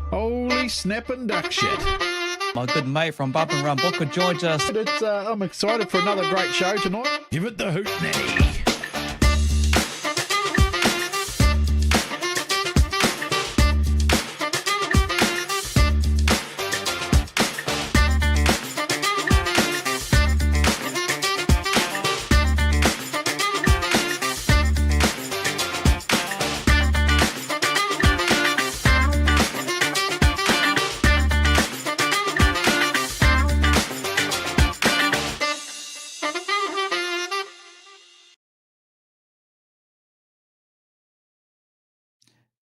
Holy snapping duck shit. My good mate from Bump and Run Booker joins us. I'm excited for another great show tonight. Give it the hoot nanny.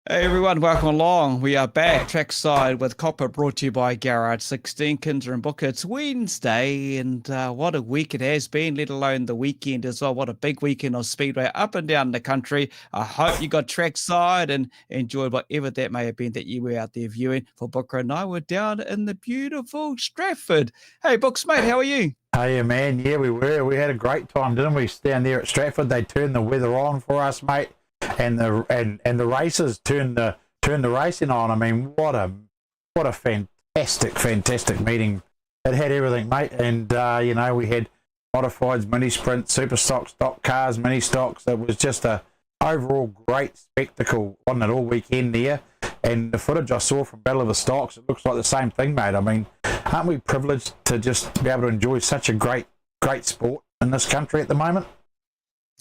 Hey everyone, welcome along. We are back trackside with Kokpit, brought to you by GARAGE16, Kinser and Booker. It's Wednesday, and what a week it has been, let alone the weekend as well. What a big weekend of Speedway up and down the country. I hope you got trackside and enjoyed whatever that may have been that you were out there viewing. For Booker and I, we're down in the beautiful Stratford. Hey Books, mate, how are you? Hey man, yeah, we were. We had a great time, didn't we? Down there at Stratford, they turned the weather on for us, mate. And the races turned the racing on. I mean, what a fantastic meeting. It had everything, mate. And we had modifieds, mini sprints, super stocks, stock cars, mini stocks. It was just a overall great spectacle, wasn't it, all weekend there? And the footage I saw from Battle of the Stocks, it looks like the same thing, mate. I mean, aren't we privileged to just be able to enjoy such a great sport in this country at the moment?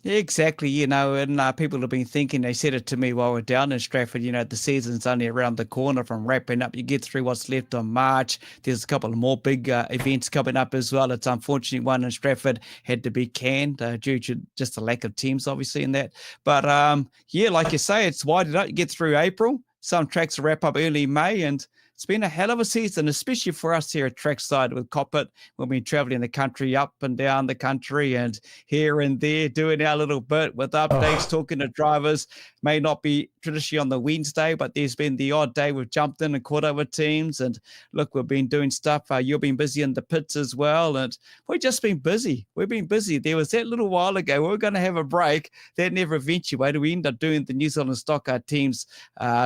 Yeah, exactly, and people have been thinking, they said it to me while we're down in Stratford, the season's only around the corner from wrapping up. You get through what's left on March. There's a couple of more big events coming up as well. It's unfortunately one in Stratford had to be canned due to just a lack of teams, obviously, in that. But, like you say, it's widened up. You get through April. Some tracks wrap up early May, and it's been a hell of a season, especially for us here at Trackside with Kokpit. We've been traveling the country, up and down the country and here and there, doing our little bit with updates, talking to drivers. May not be traditionally on the Wednesday, but there's been the odd day we've jumped in and caught up with teams. And look, we've been doing stuff. You've been busy in the pits as well. And we've just been busy. We've been busy. There was that little while ago, we were going to have a break. That never eventuated. We ended up doing the New Zealand Stock Car teams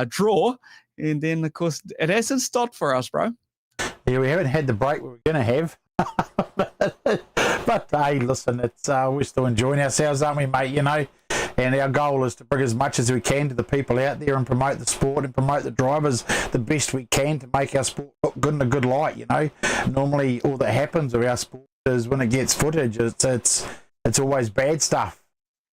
draw. And then, of course, it hasn't stopped for us, bro. Yeah, we haven't had the break we were going to have. but hey, listen, it's we're still enjoying ourselves, aren't we, mate? And our goal is to bring as much as we can to the people out there and promote the sport and promote the drivers the best we can to make our sport look good in a good light, Normally, all that happens with our sport is when it gets footage, it's always bad stuff.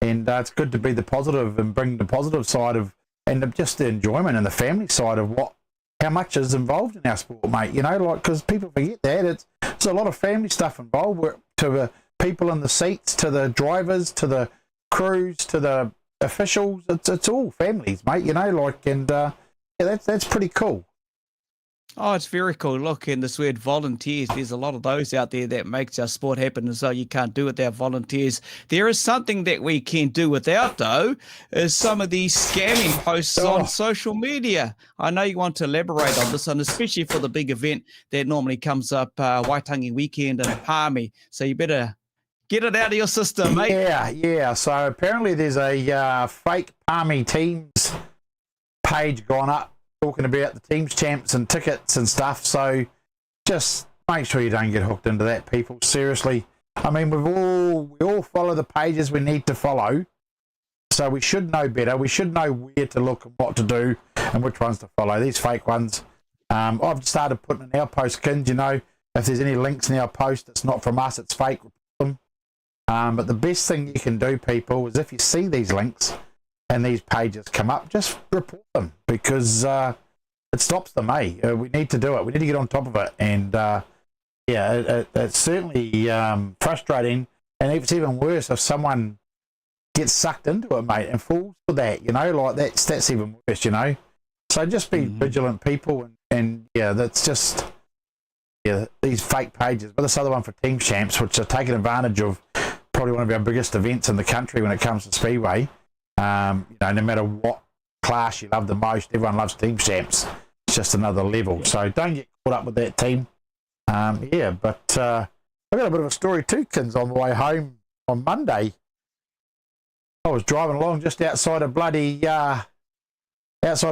And it's good to be the positive and bring the positive side of, and just the enjoyment and the family side of how much is involved in our sport, mate. Because people forget that it's a lot of family stuff involved, to the people in the seats, to the drivers, to the crews, to the officials. It's all families, mate. That's pretty cool. Oh, it's very cool. Look, in this word volunteers, there's a lot of those out there that makes our sport happen as well. You can't do it without volunteers. There is something that we can do without, though, is some of these scamming posts on social media. I know you want to elaborate on this, and especially for the big event that normally comes up, Waitangi weekend and Palmy. So you better get it out of your system, mate. Yeah. So apparently there's a fake Palmy teams page gone up, talking about the teams champs and tickets and stuff. So just make sure you don't get hooked into that, people. Seriously. I mean, we all follow the pages we need to follow. So we should know better. We should know where to look and what to do and which ones to follow. These fake ones. I've started putting in our post, Kins, if there's any links in our post, it's not from us, it's fake, report them. But the best thing you can do, people, is if you see these links and these pages come up, just report them, because it stops them, we need to do it. We need to get on top of it. And it's certainly frustrating. And it's even worse if someone gets sucked into it, mate, and falls for that, that's even worse, So just be vigilant, people. And that's just, these fake pages. But this other one for Team Champs, which are taking advantage of probably one of our biggest events in the country when it comes to Speedway. No matter what class you love the most, everyone loves Team Champs. It's just another level. So don't get caught up with that team. But I got a bit of a story too, Kins, on the way home on Monday. I was driving along just outside of outside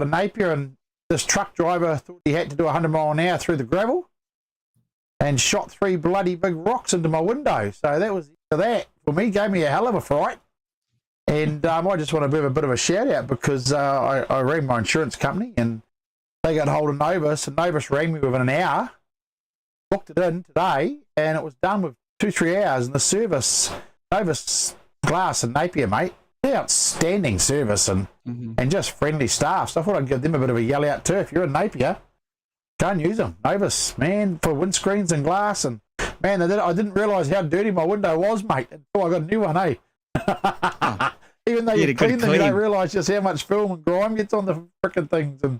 of Napier, and this truck driver thought he had to do 100 mile an hour through the gravel and shot 3 bloody big rocks into my window. So that was that for me. Gave me a hell of a fright. And I just want to give a bit of a shout out because I rang my insurance company and they got hold of Novus, and Novus rang me within an hour, booked it in today, and it was done with 2-3 hours. And the service, Novus Glass and Napier, mate, outstanding service and just friendly staff. So I thought I'd give them a bit of a yell out too. If you're in Napier, go and use them. Novus, man, for windscreens and glass. And man, I didn't realise how dirty my window was, mate, until I got a new one, eh? Even though you clean them, you don't realise just how much film and grime gets on the frickin' things. And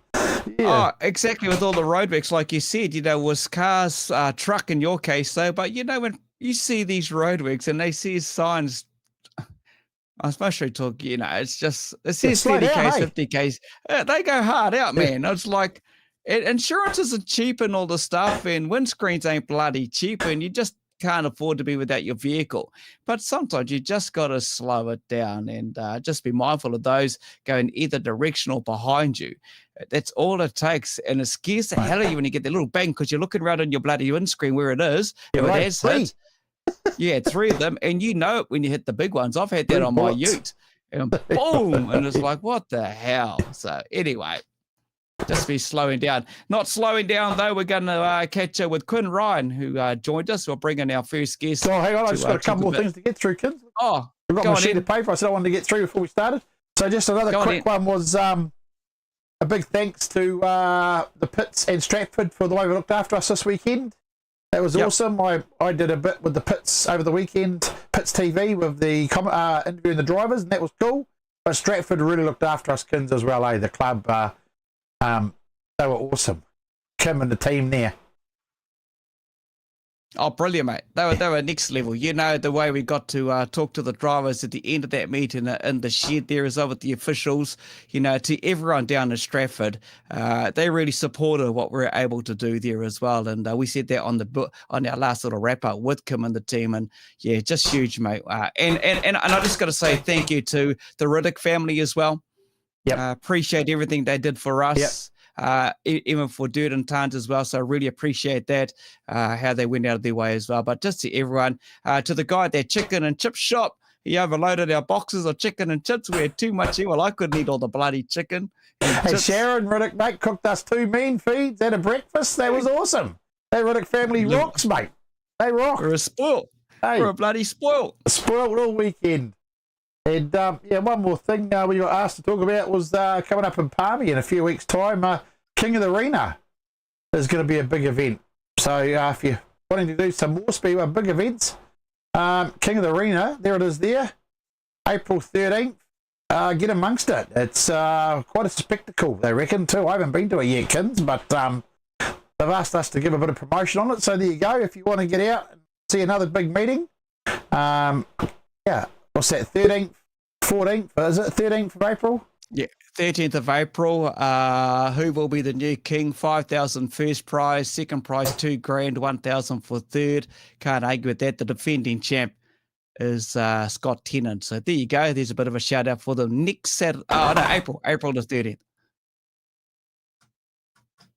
oh, exactly, with all the roadworks, like you said, was cars, truck in your case, though. But when you see these roadworks and they see signs, I'm supposed to talk, it's just, it says 30Ks, 50Ks. They go hard out, man. It's like, insurance isn't cheap and all the stuff, and windscreens ain't bloody cheap, and you just can't afford to be without your vehicle. But sometimes you just got to slow it down and just be mindful of those going either direction or behind you. That's all it takes. And it scares the hell out of you when you get that little bang because you're looking around on your bloody windscreen where it is. Yeah, and right. it has hit. Yeah, 3 of them. And you know it when you hit the big ones. I've had that on my ute. And boom. And it's like, what the hell? So anyway, just be slowing down. Not slowing down, though. We're going to catch up with Quinn Ryan, who joined us. We'll bring in our first guest. Oh, hang on. I just got a couple more things to get through, kids. Oh, I've got my sheet of paper I said I wanted to get through before we started. So just another quick one was a big thanks to the Pits and Stratford for the way they looked after us this weekend. That was awesome. I did a bit with the Pits over the weekend, Pits TV, with the interviewing the drivers, and that was cool. But Stratford really looked after us, kids, as well, eh? The club, they were awesome. Kim and the team there. Oh, brilliant, mate. They were next level. The way we got to talk to the drivers at the end of that meeting in the shed there as well with the officials, to everyone down in Stratford. They really supported what we were able to do there as well. And we said that on our last little wrap-up with Kim and the team. And, yeah, just huge, mate. And I just got to say thank you to the Riddick family as well. Yep. Appreciate everything they did for us. Yep. Even for Dirt and Tons as well. So I really appreciate that, how they went out of their way as well. But just to everyone, to the guy at that chicken and chip shop, he overloaded our boxes of chicken and chips. We had too much here. Well, I couldn't eat all the bloody chicken. Hey, Sharon Riddick, mate, cooked us 2 mean feeds at a breakfast. That was awesome. That Riddick family rocks, mate. They rock. We're a spoil. Hey, we're a bloody spoil. Spoiled all weekend. And, one more thing we got asked to talk about was coming up in Palmy in a few weeks' time. King of the Arena is going to be a big event. So if you're wanting to do some more Speedway big events, King of the Arena, there it is there, April 13th. Get amongst it. It's quite a spectacle, they reckon, too. I haven't been to it yet, kids, but they've asked us to give a bit of promotion on it. So there you go. If you want to get out and see another big meeting, what's that, 13th, 14th? Is it 13th of April? Yeah, 13th of April. Who will be the new king? 5,000 first prize, second prize $2,000, 1,000 for third. Can't argue with that. The defending champ is Scott Tennant. So there you go. There's a bit of a shout out for them next Saturday. Oh no, April the 30th.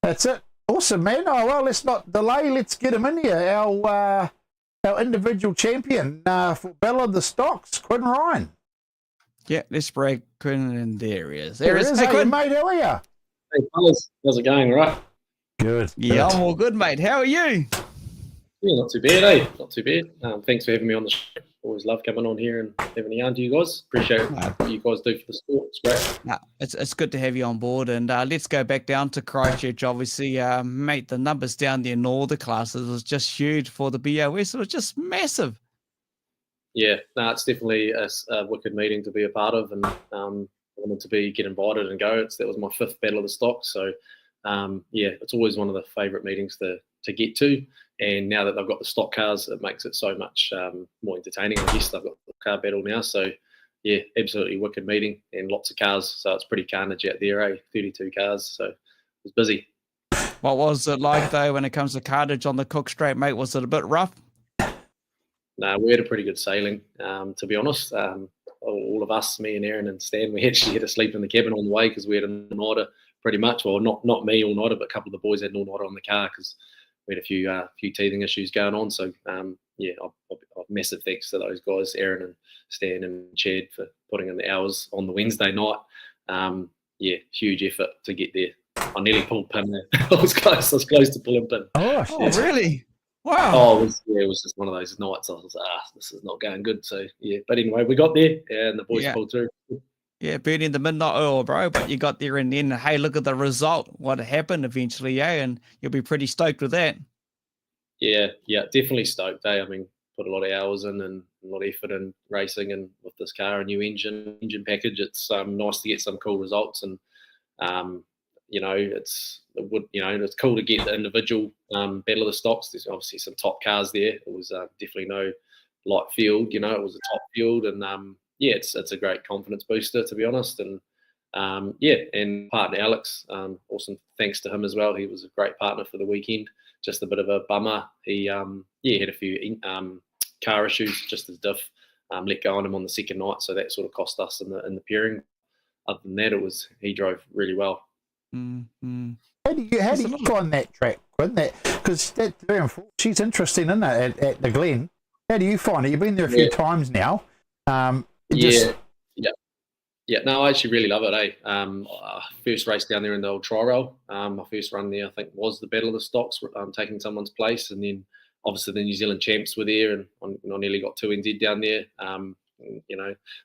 That's it. Awesome, man. Oh well, let's not delay. Let's get him in here. Our individual champion for Battle of the Stocks, Quinn Ryan. Yeah, let's break Quinn, and there he is. There he is. Hey, Quinn. mate, how are you? Hey, fellas. How's it going, right? Good. Yeah, I'm all good, mate. How are you? Yeah, not too bad, eh? Not too bad. Thanks for having me on the show. Always love coming on here and having a yarn to you guys. Appreciate what you guys do for the sport. It's great. No, it's good to have you on board. And let's go back down to Christchurch, obviously. Mate, the numbers down there in all the classes was just huge for the B.O.S. It was just massive. Yeah, no, it's definitely a wicked meeting to be a part of, and wanted to get invited and go. That was my 5th Battle of the Stocks, so it's always one of the favourite meetings to get to. And now that they've got the stock cars, it makes it so much more entertaining. I guess they've got the car battle now, so yeah, absolutely wicked meeting and lots of cars. So it's pretty carnage out there, eh? 32 cars, so it was busy. What was it like though when it comes to carnage on the Cook Strait, mate? Was it a bit rough? No, we had a pretty good sailing, to be honest. All of us, me and Aaron and Stan, we actually had to sleep in the cabin on the way because we had an order pretty much. Well, not me all nighter, but a couple of the boys had an all nighter on the car because we had a few teething issues going on. So yeah, massive thanks to those guys, Aaron and Stan and Chad, for putting in the hours on the Wednesday night. Yeah, huge effort to get there. I nearly pulled pin there. I was close to pulling pin. Oh, really? Wow. Oh, it was just one of those nights. I was like, this is not going good. So yeah, but anyway, we got there and the boys pulled through. Yeah, burning the midnight oil, bro. But you got there in the end. Hey, look at the result. What happened eventually, and you'll be pretty stoked with that. Yeah, definitely stoked. I mean, put a lot of hours in and a lot of effort in racing, and with this car, a new engine package, it's nice to get some cool results. And it's cool to get the individual battle of the stocks. There's obviously some top cars there. It was definitely no light field. It was a top field, and it's a great confidence booster, to be honest. And and partner Alex, awesome thanks to him as well. He was a great partner for the weekend. Just a bit of a bummer. He had a few car issues, just as diff let go on him on the second night, so that sort of cost us in the pairing. Other than that, he drove really well. Mm-hmm. How do you find that track, Quinn? Because that 3 and 4, she's interesting, isn't it, at the Glen? How do you find it? You've been there a few times now. Yeah, no, I actually really love it. First race down there in the old tri-rail. My first run there, I think, was the Battle of the Stocks, taking someone's place, and then obviously the New Zealand champs were there, and I nearly got 2 NZ down there.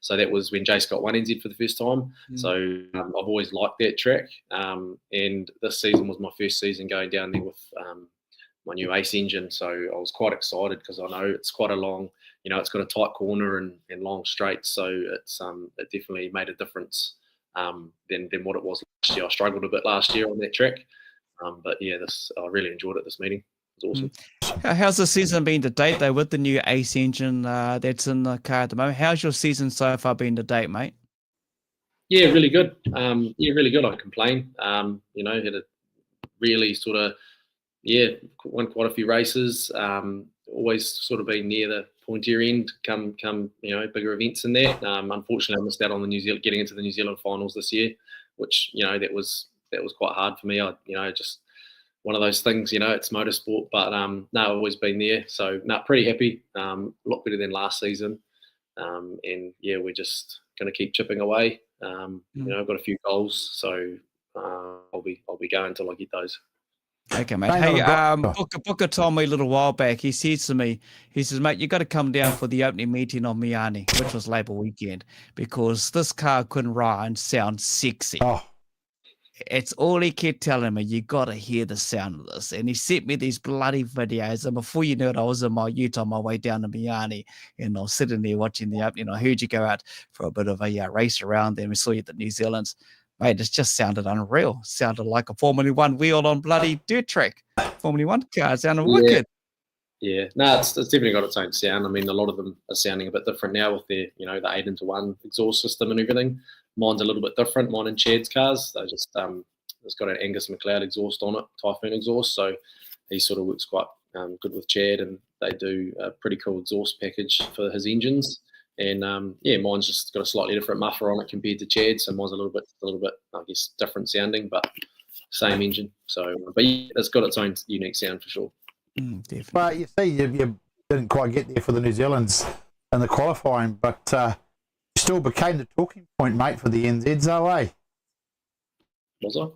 So that was when Jace got 1 NZ for the first time. So I've always liked that track, and this season was my first season going down there with my new Ace engine. So I was quite excited because I know it's quite a long. It's got a tight corner and long straights, so it's it definitely made a difference than what it was last year. I struggled a bit last year on that track, but yeah, I really enjoyed it. This meeting it was awesome. How's the season been to date, though, with the new Ace engine that's in the car at the moment? How's your season so far been to date, mate? Yeah, really good. Really good. I complain. Had a really sort of won quite a few races. Always sort of been near the pointier end, come bigger events in there. Unfortunately, I missed out on getting into the New Zealand finals this year, which that was quite hard for me. Just one of those things. It's motorsport, but I've always been there. So pretty happy. A lot better than last season, and we're just going to keep chipping away. I've got a few goals, so I'll be going until I get those. Okay, mate. Hey, Booker told me a little while back, he says to me, he says, mate, you got to come down for the opening meeting on Miani, which was Labour weekend, because this car, Quinn Ryan, sounds sexy. Oh. It's all he kept telling me. You got to hear the sound of this. And he sent me these bloody videos. And before you knew it, I was in my ute on my way down to Miani. And I was sitting there watching the opening. I heard you go out for a bit of a race around there. We saw you at the New Zealand's. Mate, it just sounded unreal. Sounded like a Formula 1 wheel on bloody dirt track. Formula 1 car. Sounded wicked. Yeah, no, it's definitely got its own sound. I mean, a lot of them are sounding a bit different now with their, the 8-into-1 exhaust system and everything. Mine's a little bit different. Mine and Chad's cars, they just it's got an Angus McLeod exhaust on it, Typhoon exhaust. So he sort of works quite good with Chad, and they do a pretty cool exhaust package for his engines. And mine's just got a slightly different muffler on it compared to Chad, so mine's a little bit, I guess, different sounding, but same engine. So, but it's got its own unique sound for sure. Definitely. But you see, you didn't quite get there for the New Zealand's in the qualifying, but you still became the talking point, mate, for the NZs, eh? Was I?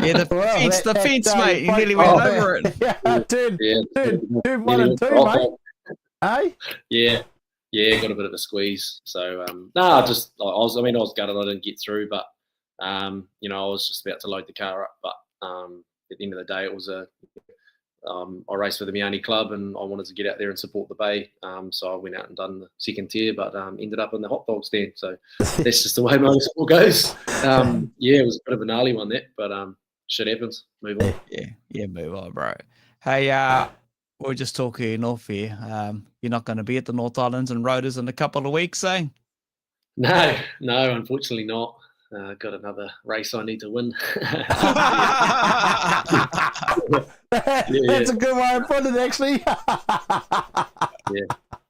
Yeah, the fence, mate. You nearly went over it. Yeah, turn 1 and 2, mate. Hey? Yeah, got a bit of a squeeze. So I was gutted I didn't get through, but I was just about to load the car up. But at the end of the day, it was I raced for the Miani club, and I wanted to get out there and support the Bay. So I went out and done the second tier, but ended up in the hot dog stand. So that's just the way motorsport goes. It was a bit of a gnarly one there, but shit happens. Move on. Yeah, move on, bro. Hey, we're just talking off here. You're not going to be at the North Islands and Roaders in a couple of weeks, eh? No, unfortunately not. Got another race I need to win. That's a good way of putting it, actually. But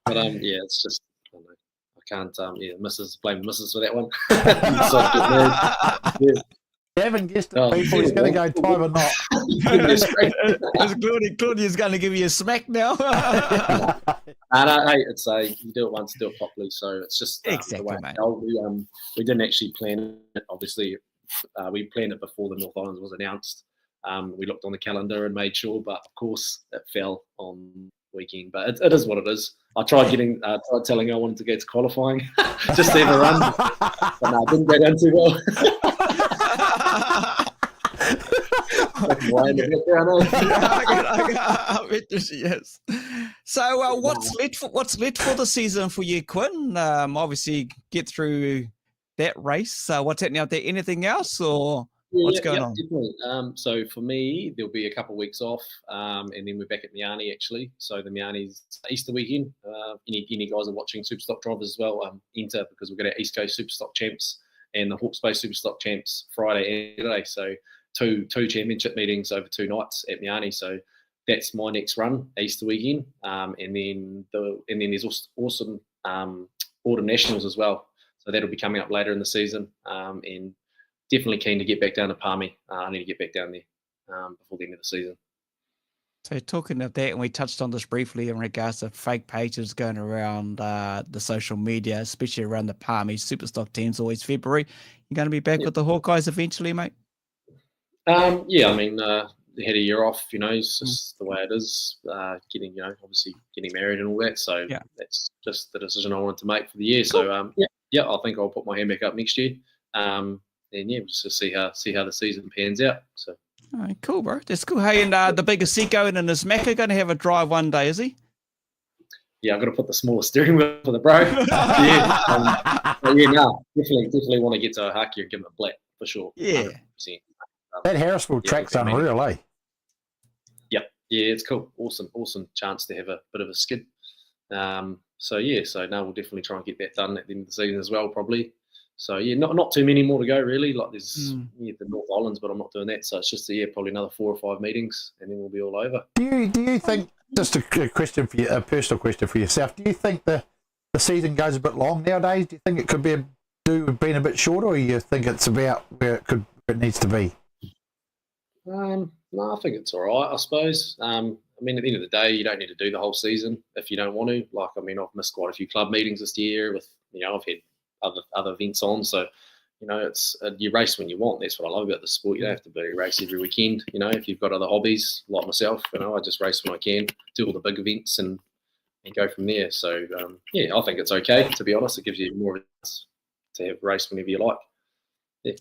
it's just I can't. Blame Mrs. for that one. You haven't guessed it, people. He's going to go time or not. Claudia's going to give you a smack now. Hey, it's you do it once, do it properly. So it's just Exactly, the way mate. we didn't actually plan it. Obviously, we planned it before the North Islands was announced. We looked on the calendar and made sure, but of course it fell on weekend. But it is what it is. I tried telling her I wanted to get to qualifying just to have a run, but no, it didn't go down too well. Yes. So, what's lit for the season for you, Quinn? Obviously, get through that race. What's happening out there? Anything else, or what's going on? Definitely. So for me, there'll be a couple of weeks off, and then we're back at Miami actually. So the Miami's Easter weekend. Any guys are watching Superstock drivers as well, enter because we've got our East Coast Superstock champs and the Hawke's Bay Superstock champs Friday and Saturday. So two championship meetings over 2 nights at Miami. So that's my next run, Easter weekend, and then there's awesome Autumn Nationals as well. So that'll be coming up later in the season, and definitely keen to get back down to Palmy. I need to get back down there before the end of the season. So talking of that, and we touched on this briefly in regards to fake pages going around the social media, especially around the Palmy Superstock teams, always February. You're going to be back with the Hawkeyes eventually, mate? Yeah, I mean, they had a year off, it's just the way it is. Obviously getting married and all that. So that's just the decision I wanted to make for the year. So I think I'll put my hand back up next year. And just to see how the season pans out. So. All right, cool, bro. That's cool. Hey, and the bigger Seco and his Macca going to have a drive one day, is he? Yeah, I've got to put the smaller steering wheel for the bro. Definitely want to get to Ohaki and give him a black for sure. Yeah. 100%. That Harrisville track's unreal, eh? Yeah, it's cool. Awesome chance to have a bit of a skid. So now we'll definitely try and get that done at the end of the season as well, probably. So not too many more to go really. Like there's the North Islands, but I'm not doing that. So it's just probably another 4 or 5 meetings, and then we'll be all over. Do you think, just a question for you, a personal question for yourself, do you think the season goes a bit long nowadays? Do you think it could be been a bit shorter, or you think it's about where it needs to be? No, I think it's all right. I suppose. I mean, at the end of the day, you don't need to do the whole season if you don't want to. Like, I mean, I've missed quite a few club meetings this year. With I've had other events on, so it's you race when you want. That's what I love about the sport. You don't have to be race every weekend. If you've got other hobbies like myself, I just race when I can, do all the big events and go from there. So I think it's okay. To be honest, it gives you more of a chance to have race whenever you like. Yeah.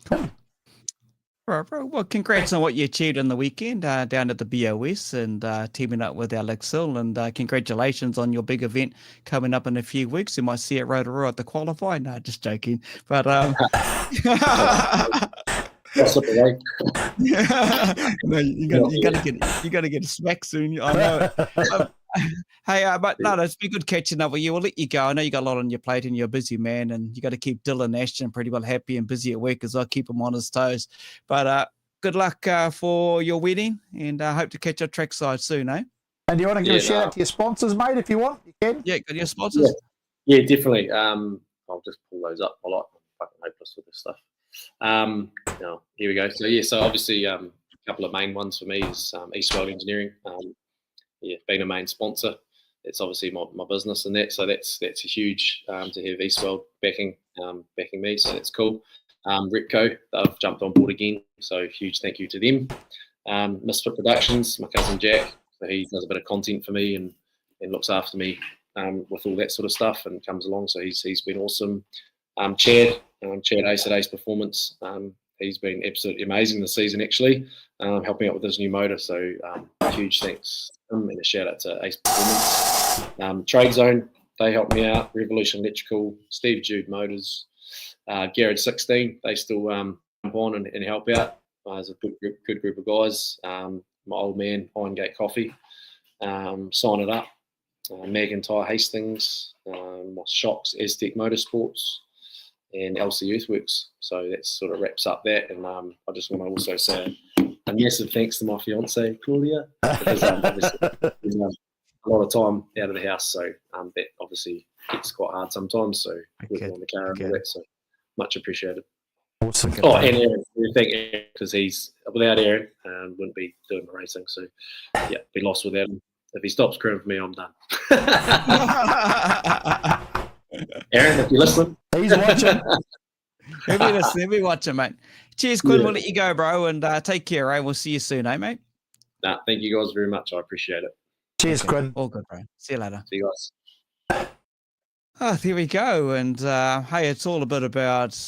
Right, bro. Well, congrats on what you achieved on the weekend down at the B.O.S. and teaming up with Alex Hill. And congratulations on your big event coming up in a few weeks. You might see it Rotorua at the qualify. No, just joking. But no, you gotta get a smack soon. I know. Hey, but no, it's been good catching up with you. We'll let you go. I know you got a lot on your plate and you're a busy man, and you got to keep Dylan Ashton pretty well happy and busy at work as well. Keep him on his toes. But good luck for your wedding, and I hope to catch you trackside soon, eh? And you want to give a shout out to your sponsors, mate, if you want? You can. Yeah, got your sponsors? Yeah, definitely. I'll just pull those up. I'm fucking hopeless with this stuff. Here we go. So obviously a couple of main ones for me is Eastwell Engineering. Being a main sponsor, it's obviously my business and that. So that's a huge to have Eastwell backing me. So that's cool. Repco, they've jumped on board again. So huge thank you to them. Misfit Productions, my cousin Jack. So he does a bit of content for me and looks after me with all that sort of stuff and comes along. So he's been awesome. Chad Ace at Ace Performance. He's been absolutely amazing this season, actually, helping out with his new motor. So huge thanks and a shout out to Ace Performance. Trade Zone, they helped me out. Revolution Electrical, Steve Jude Motors, GARAGE16, they still jump on and help out. There's a good group of guys. My old man, Irongate Coffee, Sign It Up, McIntyre Hastings, my Shocks, Aztec Motorsports, and LC Earthworks. So that sort of wraps up that. And I just want to also say a massive thanks to my fiance Claudia, because obviously there's a lot of time out of the house, so that obviously gets quite hard sometimes. So working on the car and all that, so much appreciated. Awesome. Oh, and Aaron, we thank Aaron because he's without Aaron, wouldn't be doing the racing. So yeah, be lost without him. If he stops crewing for me, I'm done. Aaron, if you're listening, He's watching. He'll be watching, mate. Cheers, Quinn. Yeah. We'll let you go, bro, and take care, eh? We'll see you soon, eh, mate? nah, thank you guys very much. I appreciate it. Cheers, Quinn. All good, bro. See you later. See you guys. Oh, there we go. And hey, it's all a bit about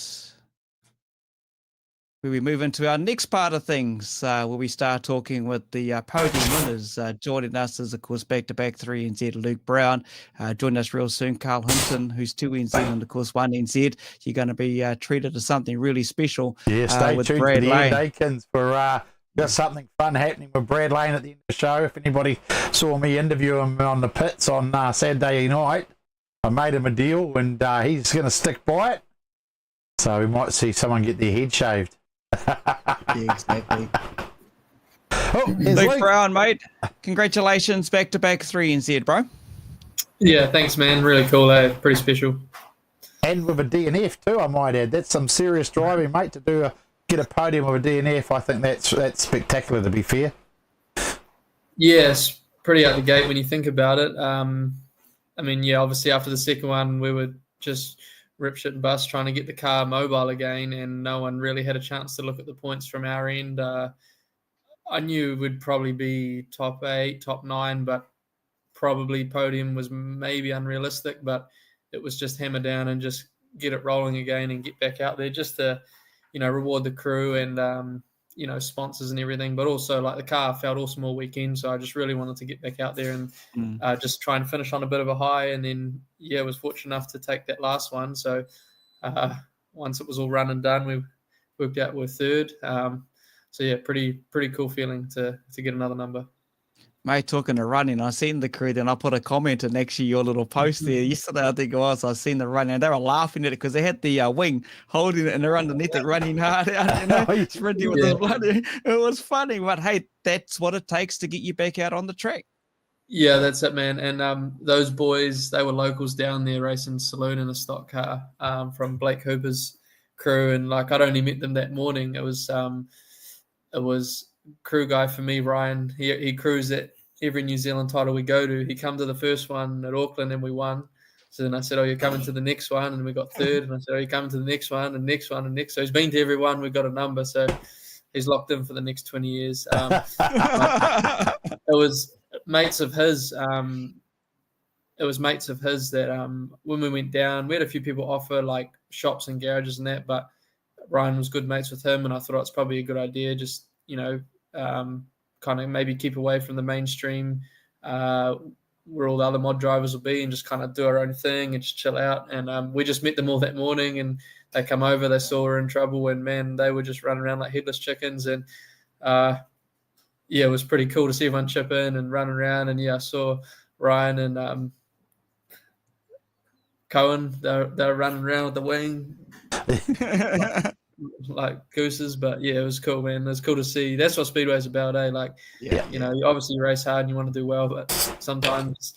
where we move into our next part of things, where we start talking with the podium winners. Joining us is, of course, back-to-back 3 NZ, Luke Brown. Joining us real soon, Carl Hinton, who's 2 NZ and, of course, 1 NZ. You're going to be treated to something really special. Yeah, stay with tuned Brad to the Lane. end, Akins, for got something fun happening with Brad Lane at the end of the show. If anybody saw me interview him on the pits on Saturday night, I made him a deal, and he's going to stick by it. So we might see someone get their head shaved. Yeah, exactly. Oh, Luke Brown, mate. Congratulations, back-to-back 3 NZ, bro. Yeah, thanks, man. Really cool, eh? Pretty special. And with a DNF too, I might add. That's some serious driving, mate, to get a podium with a DNF. I think that's spectacular, to be fair. Yeah, it's pretty out the gate when you think about it. I mean, yeah, obviously after the second one, we were just rip shit and bust trying to get the car mobile again, and no one really had a chance to look at the points from our end. I knew it would probably be top 8, top 9, but probably podium was maybe unrealistic, but it was just hammer down and just get it rolling again and get back out there just to, reward the crew and, sponsors and everything. But also, like, the car felt awesome all weekend, so I just really wanted to get back out there and just try and finish on a bit of a high. And then, yeah, was fortunate enough to take that last one. So once it was all run and done, we worked out we're third. So, yeah, pretty cool feeling to get another number. Mate, talking to running, I seen the crew, then I put a comment in actually your little post there yesterday, I think it was. I seen the running, and they were laughing at it because they had the wing holding it and they're underneath it running hard out, sprinting with the bloody. It was funny, but hey, that's what it takes to get you back out on the track. Yeah, that's it, man. And those boys, they were locals down there racing saloon in a stock car from Blake Hooper's crew, and like I'd only met them that morning. It was crew guy for me, Ryan. He crews at every New Zealand title we go to. He come to the first one at Auckland and we won. So then I said, "Oh, you're coming to the next one," and we got third. And I said, "Oh, you're coming to the next one and next one and next." So he's been to every one. We got a number, so he's locked in for the next 20 years. It was mates of his. That when we went down, we had a few people offer like shops and garages and that, but Ryan was good mates with him, and I thought it's probably a good idea. Just kind of maybe keep away from the mainstream where all the other mod drivers will be and just kind of do our own thing and just chill out. And we just met them all that morning, and they come over, they saw we're in trouble, and man, they were just running around like headless chickens. And it was pretty cool to see everyone chip in and run around. And I saw Ryan and Cohen, they're running around with the wing. Like gooses, but yeah, it was cool, man. It was cool to see. That's what Speedway's about, eh? Like, obviously you race hard and you want to do well, but sometimes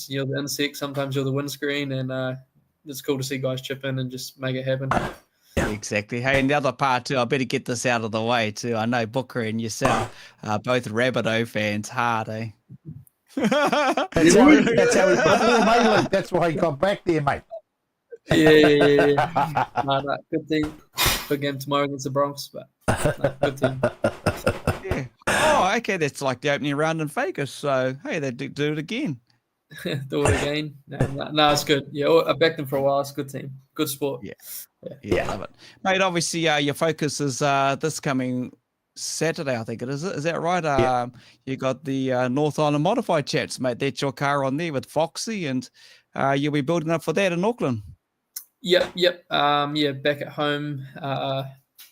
you're the insect, sometimes you're the windscreen, and it's cool to see guys chip in and just make it happen. Exactly. Hey, and the other part too, I better get this out of the way too. I know Booker and yourself are both Rabbitoh fans, hard, eh? That's how he got there, mate. Luke. That's why he got back there, mate. Yeah. No, good team. Big game tomorrow against the Bronx, but good team. Yeah. Oh, okay. That's like the opening round in Vegas. So, hey, they do it again. Do it again. No, it's good. Yeah, I backed them for a while. It's a good team. Good sport. Yeah, love it. Mate, obviously, your focus is this coming Saturday, I think it is. Is that right? You got the North Island Modified Chats, mate. That's your car on there with Foxy, and you'll be building up for that in Auckland. Yep. Back at home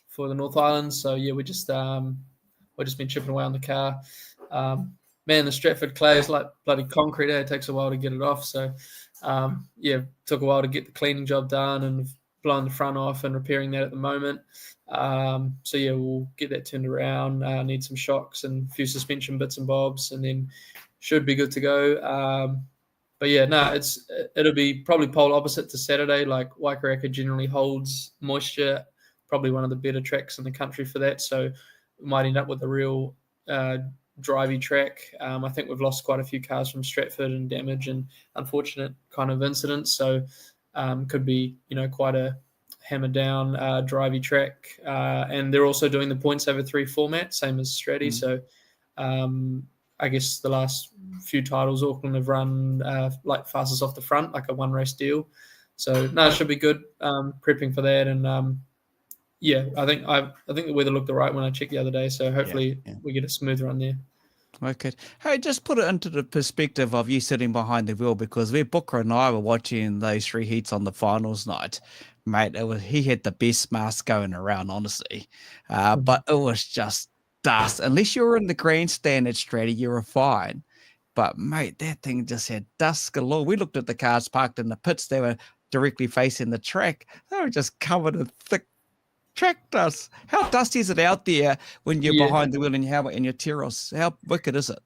for the North Island. So we're just been chipping away on the car. Man, the Stratford clay is like bloody concrete. It takes a while to get it off. So took a while to get the cleaning job done and blowing the front off and repairing that at the moment. We'll get that turned around. Need some shocks and a few suspension bits and bobs, and then should be good to go. It'll be probably pole opposite to Saturday. Like Waikaraka generally holds moisture probably one of the better tracks in the country for that. So we might end up with a real drivey track. I think we've lost quite a few cars from Stratford and damage and unfortunate kind of incidents. So could be, quite a hammer down drivey track. And they're also doing the points over 3 format, same as Stratty. So I guess the last few titles Auckland have run like fastest off the front, like a 1-race deal. So no, it should be good. Prepping for that, and I think the weather looked all right when I checked the other day. So hopefully we get a smooth run there. Okay. Hey, just put it into the perspective of you sitting behind the wheel, because Booker and I were watching those 3 heats on the finals night, mate. He had the best mask going around, honestly. But it was just dust. Unless you were in the grandstand at Stratty, you were fine. But mate, that thing just had dust galore. We looked at the cars parked in the pits. They were directly facing the track. They were just covered in thick track dust. How dusty is it out there when you're behind the wheel in your helmet and your Tyros? How wicked is it?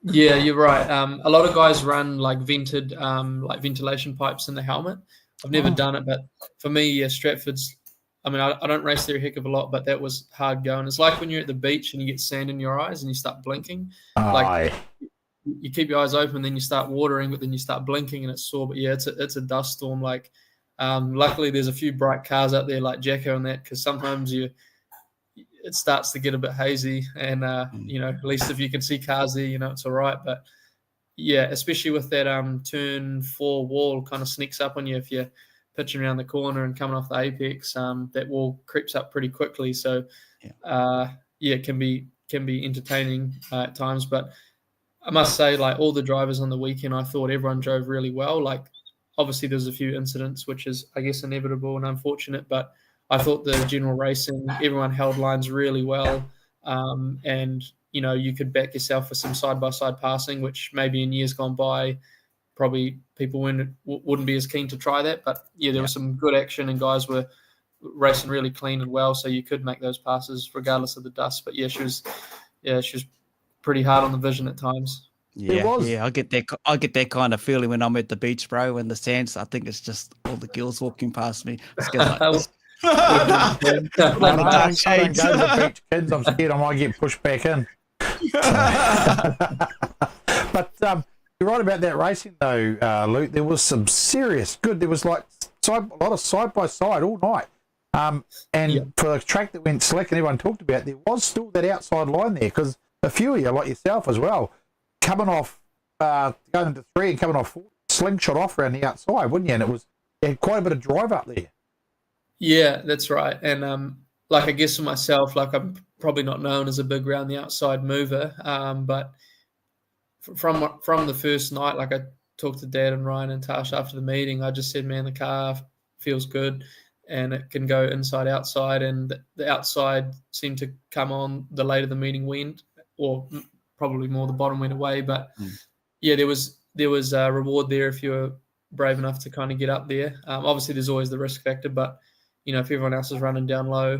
Yeah, you're right. A lot of guys run like vented, like ventilation pipes in the helmet. I've never done it, but for me, Stratford's. I mean, I don't race there a heck of a lot, but that was hard going. It's like when you're at the beach and you get sand in your eyes and you start blinking. Like you keep your eyes open, then you start watering, but then you start blinking and it's sore. But yeah, it's a dust storm. Like, luckily there's a few bright cars out there like Jacko and that, because sometimes it starts to get a bit hazy, and at least if you can see cars there, it's all right. But yeah, especially with that turn 4 wall kind of sneaks up on you if you're pitching around the corner and coming off the apex. That wall creeps up pretty quickly. So it can be entertaining at times. But I must say, like, all the drivers on the weekend, I thought everyone drove really well. Like, obviously there's a few incidents, which is, I guess, inevitable and unfortunate, but I thought the general racing, everyone held lines really well. And, you could back yourself for some side-by-side passing, which maybe in years gone by, probably people wouldn't be as keen to try that. But, there was some good action and guys were racing really clean and well, so you could make those passes regardless of the dust. But, she was pretty hard on the vision at times. Yeah, I get that kind of feeling when I'm at the beach, bro. When the sands, I think it's just all the girls walking past me. It's like this. I don't go to the beach, kids. I'm scared I might get pushed back in. But you're right about that racing, though, Luke. There was some serious good. There was like a lot of side by side all night. For a track that went slick and everyone talked about, there was still that outside line there, because a few of you, like yourself as well, coming off, going into 3 and coming off 4, slingshot off around the outside, wouldn't you? And you had quite a bit of drive up there. Yeah, that's right. And I guess for myself, like, I'm probably not known as a big round the outside mover, but from the first night, like, I talked to Dad and Ryan and Tash after the meeting. I just said, man, the car feels good and it can go inside outside, and the outside seemed to come on the later the meeting went, or probably more the bottom went away. But there was a reward there if you were brave enough to kind of get up there. Obviously there's always the risk factor, but if everyone else is running down low,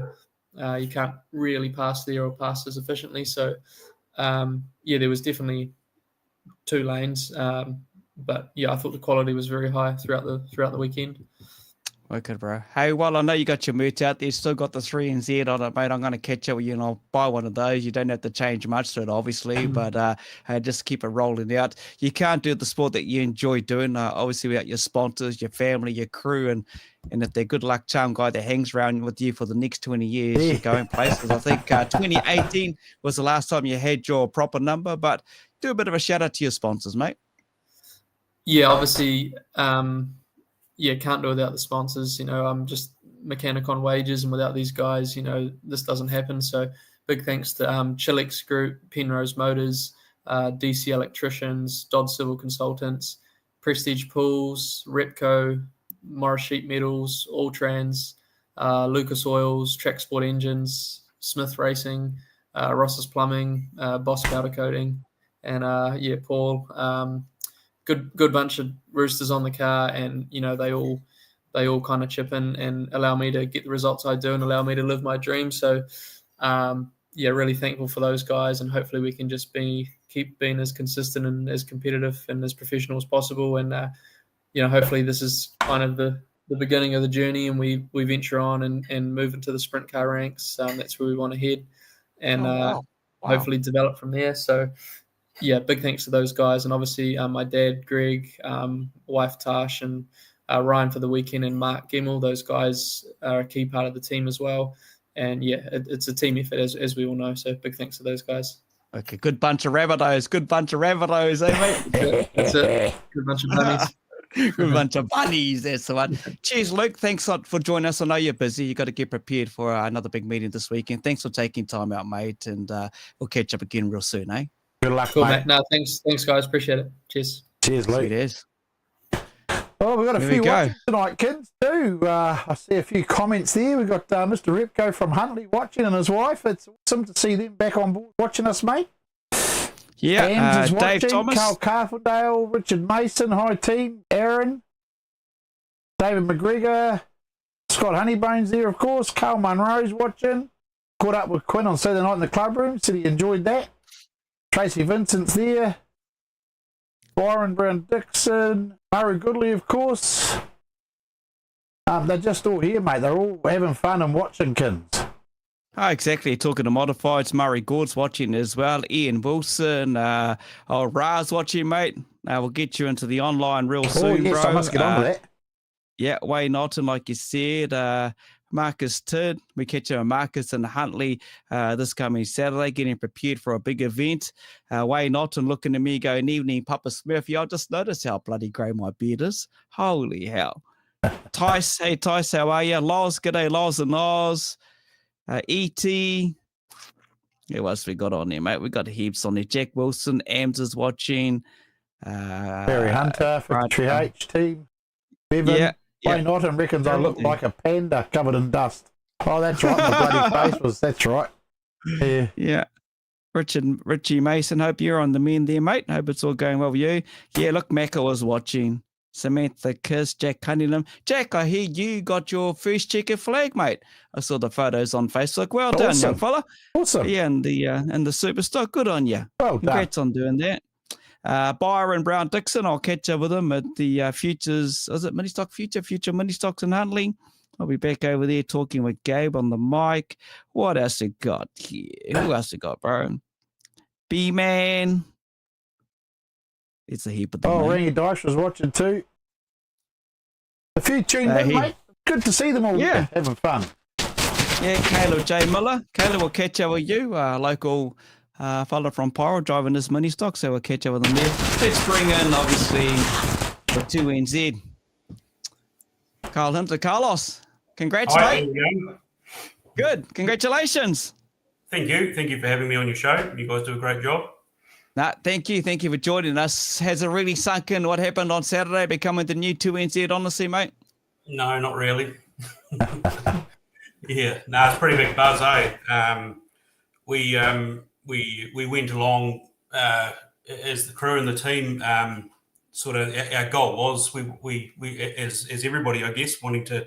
you can't really pass there or pass as efficiently. So there was definitely 2 lanes, but I thought the quality was very high throughout the weekend. Okay, bro. Hey, well, I know you got your merch out there. Still got the 3 and Z on it, mate. I'm going to catch up with you and I'll buy one of those. You don't have to change much to it, obviously, but just keep it rolling out. You can't do the sport that you enjoy doing, obviously, without your sponsors, your family, your crew, and if they're good luck charm guy that hangs around with you for the next 20 years, you're going places. I think 2018 was the last time you had your proper number, but do a bit of a shout out to your sponsors, mate. Yeah, obviously, can't do without the sponsors. I'm just mechanic on wages, and without these guys, this doesn't happen. So big thanks to Chilex Group, Penrose Motors, DC Electricians, Dodd Civil Consultants, Prestige Pools, Repco, Morris Sheet Metals, Alltrans, Lucas Oils, Track Sport Engines, Smith Racing, Ross's Plumbing, Boss Powder Coating, and Paul. Good bunch of roosters on the car, and they all kind of chip in and allow me to get the results I do and allow me to live my dream. So really thankful for those guys, and hopefully we can just keep being as consistent and as competitive and as professional as possible. And hopefully this is kind of the the beginning of the journey, and we venture on and move into the sprint car ranks. That's where we want to head, and Wow. hopefully develop from there. So, yeah, big thanks to those guys, and obviously my dad, Greg, wife Tash, and Ryan for the weekend, and Mark Gemmell. Those guys are a key part of the team as well. And yeah, it's a team effort, as we all know. So big thanks to those guys. Okay, good bunch of Rabbitohs. Good bunch of Rabbitohs, eh, mate? Yeah, that's it. Good bunch of bunnies. Good bunch of bunnies. That's the one. Cheers, Luke. Thanks a lot for joining us. I know you're busy. You got to get prepared for another big meeting this weekend. Thanks for taking time out, mate. And we'll catch up again real soon, eh? Good luck, Cool, mate. mate. No, thanks, guys. Appreciate it. Cheers. Cheers, Luke. Sweet as. Oh, we've got a There few we go. watching tonight, kids, too. I see a few comments there. We've got Mr. Repco from Huntley watching and his wife. It's awesome to see them back on board watching us, mate. Yeah, Ames is Dave watching. Thomas. Carl Carpendale, Richard Mason, hi team. Aaron, David McGregor, Scott Honeybones there, of course. Carl Munro's watching. Caught up with Quinn on Saturday night in the club room. Said he enjoyed that. Tracy Vincent's there. Byron Brown Dixon, Murray Goodley, of course. They're just all here, mate. They're all having fun and watching, kids. Oh, exactly. Talking to modifieds, Murray Gord's watching as well. Ian Wilson, Raz watching, mate. We'll get you into the online real soon, yes, bro. I must get on to that. Yeah, Wayne Norton, like you said. Marcus Tidd, we catch you on Marcus and Huntley this coming Saturday, getting prepared for a big event. Wayne Norton looking at me going, evening, Papa Smurf. I just noticed how bloody grey my beard is. Holy hell. Tice, hey Tice, how are you? Loz, g'day Loz and Oz. E.T. Who else we got on there, mate? We got heaps on there. Jack Wilson, Ams is watching. Barry Hunter for the right, TRH team. Bevan. Yeah. Wayne Norton reckons I look like a panda covered in dust. Oh, that's right. My bloody face was. That's right. Yeah. Yeah. Richie Mason, hope you're on the mend there, mate. Hope it's all going well with you. Yeah, look, Macca was watching. Samantha Kiss, Jack Cunningham. Jack, I hear you got your first checkered flag, mate. I saw the photos on Facebook. Well done, Awesome. young fella. Awesome. Yeah, and the superstar. Good on you. Well done. Congrats on doing that. Byron Brown Dixon, I'll catch up with him at the Futures, is it Mini Stock Future Mini Stocks in Huntley. I'll be back over there talking with Gabe on the mic. What else we got here? Who else we got, bro? B-Man. It's a heap of them. Oh, mate. Rangy Dice was watching too. A few tuned in, he- mate. Good to see them all Yeah. having fun. Yeah, Caleb J. Miller. Caleb will catch up with you, local fella from Pyro driving this mini stock, so we'll catch up with him there. Let's bring in, obviously, the 2NZ. Carl Hunter. Carlos, congrats, Hi, mate. there you go. Good. Congratulations. Thank you. Thank you for having me on your show. You guys do a great job. Nah, thank you. Thank you for joining us. Has it really sunk in what happened on Saturday, becoming the new 2NZ, honestly, mate? No, not really. Yeah, no, it's a pretty big buzz, eh? We went along as the crew and the team. Sort of, our goal was we as everybody, I guess, wanting to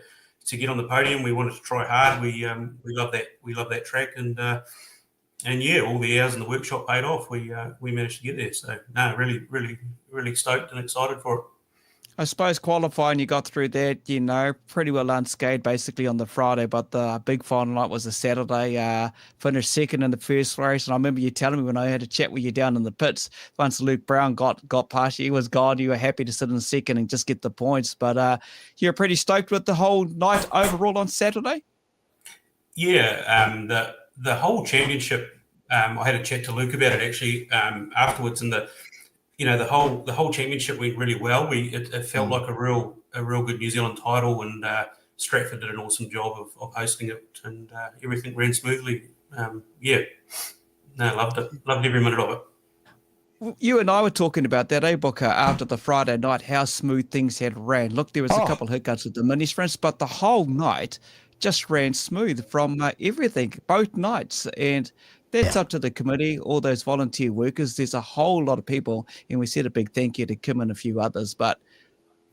get on the podium. We wanted to try hard. We love that track, and yeah, all the hours in the workshop paid off. We managed to get there. So no, really stoked and excited for it. I suppose qualifying, you got through that, pretty well unscathed basically on the Friday, but the big final night was a Saturday. Finished second in the first race, and I remember you telling me when I had a chat with you down in the pits, once Luke Brown got past you, he was gone, you were happy to sit in second and just get the points, but you're pretty stoked with the whole night overall on Saturday? Yeah, the whole championship, I had a chat to Luke about it actually afterwards, and the whole championship went really well. It felt like a real good New Zealand title, and Stratford did an awesome job of hosting it, and everything ran smoothly. Loved it. Loved every minute of it. You and I were talking about that, Booker, after the Friday night, how smooth things had ran. Look, there was a couple of hiccups with the mini sprints, but the whole night just ran smooth from everything, both nights, and that's up to the committee, all those volunteer workers. There's a whole lot of people, and we said a big thank you to Kim and a few others. But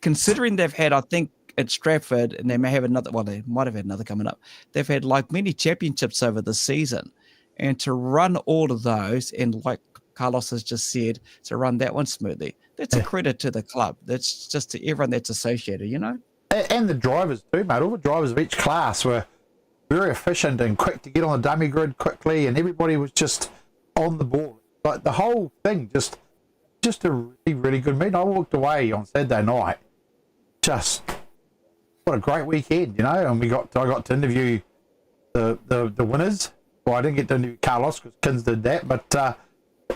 considering they've had, I think, at Stratford, and they may have another, well, they might have had another coming up, they've had like many championships over the season. And to run all of those, and like Carlos has just said, to run that one smoothly, that's a credit to the club. That's just to everyone that's associated, and the drivers too, mate. All the drivers of each class were very efficient and quick to get on the dummy grid quickly, and everybody was just on the ball. Like the whole thing, just a really, really good meeting. I walked away on Saturday night, just what a great weekend, and I got to interview the winners. Well, I didn't get to interview Carlos because Kins did that, but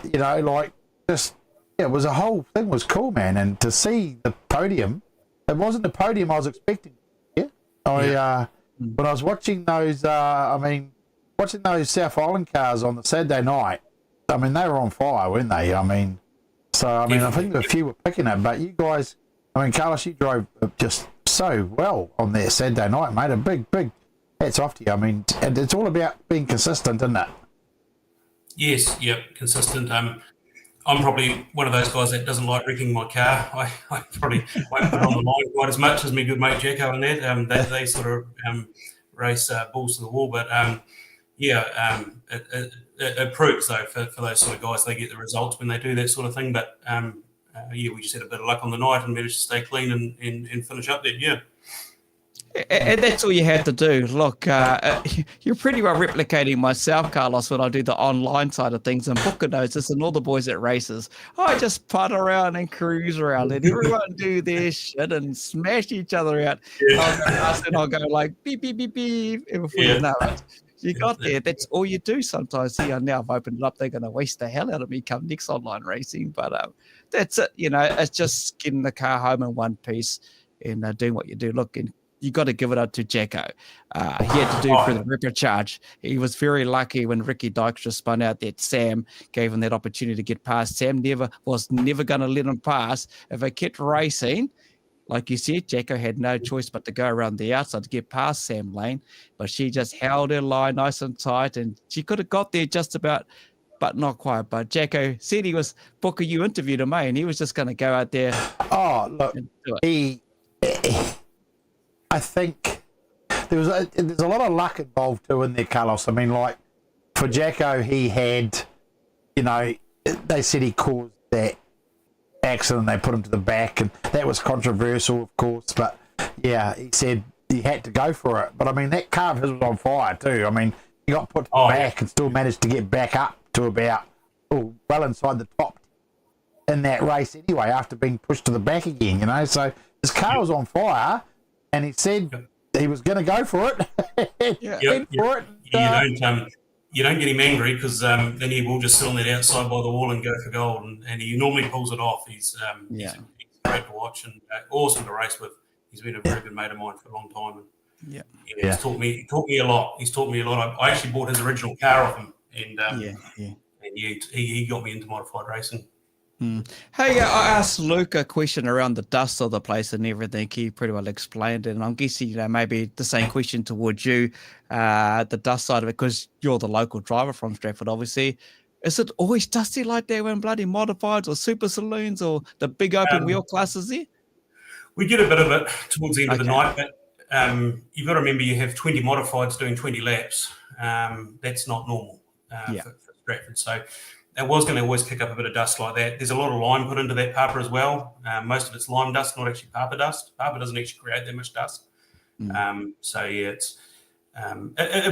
it was a whole thing was cool, man. And to see the podium, it wasn't the podium I was expecting. Yeah, when I was watching those, watching those South Island cars on the Saturday night, they were on fire, weren't they? I think a few were picking it, but you guys, Carlos, you drove just so well on there Saturday night, mate. A big hats off to you. And it's all about being consistent, isn't it? Yes, yep, consistent. I'm probably one of those guys that doesn't like wrecking my car. I probably won't put it on the line quite as much as my good mate Jacko and that. They sort of race balls to the wall, but it proves though for those sort of guys, they get the results when they do that sort of thing. But we just had a bit of luck on the night and managed to stay clean and finish up there. Yeah. And that's all you had to do. Look, you're pretty well replicating myself, Carlos, when I do the online side of things. And Booker knows this, and all the boys at races. I just putt around and cruise around, and everyone do their shit and smash each other out. Yeah. I'll go like beep, beep, beep, beep, before you know it. You got there. That's all you do sometimes. See, now I've opened it up. They're going to waste the hell out of me come next online racing. But that's it. It's just getting the car home in one piece and doing what you do. Look, and you got to give it up to Jacko. He had to do it for the ripper charge. He was very lucky when Ricky Dykstra spun out that Sam gave him that opportunity to get past. Sam was never going to let him pass. If they kept racing, like you said, Jacko had no choice but to go around the outside to get past Sam Lane. But she just held her line nice and tight, and she could have got there just about, but not quite. But Jacko said Booker, you interviewed him, and he was just going to go out there. Oh, look, I think there's a lot of luck involved too in there, Carlos. Like for Jacko, he had, they said he caused that accident. They put him to the back, and that was controversial, of course. But yeah, he said he had to go for it. But that car of his was on fire too. He got put to the back and still managed to get back up to about well inside the top in that race anyway, after being pushed to the back again. So his car was on fire. And he said he was going to go for it. You don't get him angry because then he will just sit on that outside by the wall and go for gold. And he normally pulls it off. He's great to watch and awesome to race with. He's been a very good mate of mine for a long time. And he's taught me a lot. He's taught me a lot. I actually bought his original car off him, and he got me into modified racing. Hey, I asked Luke a question around the dust of the place and everything. He pretty well explained it, and I'm guessing maybe the same question towards you, the dust side of it, because you're the local driver from Stratford, obviously. Is it always dusty like that when bloody modifieds or super saloons or the big open wheel classes there? We get a bit of it towards the end of the night, but you've got to remember you have 20 modifieds doing 20 laps. That's not normal for Stratford. So it was going to always kick up a bit of dust like that. There's a lot of lime put into that papa as well. Most of it's lime dust, not actually papa dust. Papa doesn't actually create that much dust. It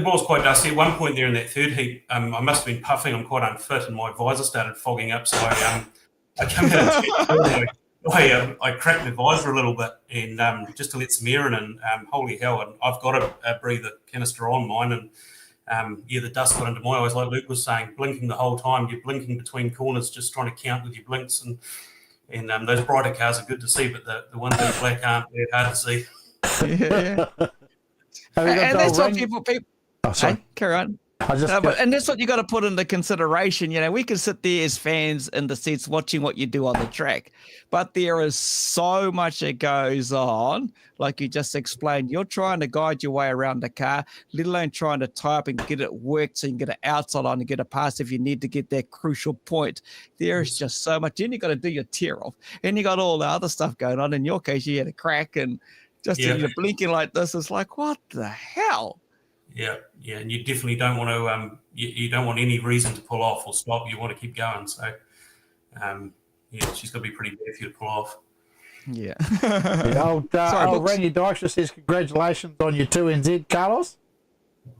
was quite dusty. At one point there in that third heat, I must have been puffing. I'm quite unfit, and my visor started fogging up. So I came out and I cracked my visor a little bit, and just to let some air in. And holy hell! And I've got a breather canister on mine, and the dust got into my eyes, like Luke was saying, blinking the whole time. You're blinking between corners, just trying to count with your blinks. And those brighter cars are good to see, but the ones that are black aren't. They're hard to see. And that's what people. Oh, sorry. Hey, carry on. And that's what you got to put into consideration. We can sit there as fans in the seats watching what you do on the track, but there is so much that goes on. Like you just explained, you're trying to guide your way around the car, let alone trying to tie up and get it worked so you can get it outside on and get a pass if you need to get that crucial point. There is just so much. Then you got to do your tear off, and you got all the other stuff going on. In your case, you had a crack, and just you're blinking like this. It's like, what the hell? Yeah, and you definitely don't want to. You don't want any reason to pull off or stop. You want to keep going. So, she's got to be pretty bad for you to pull off. Yeah. The old Randy Dykstra says congratulations on your 2NZ, Carlos.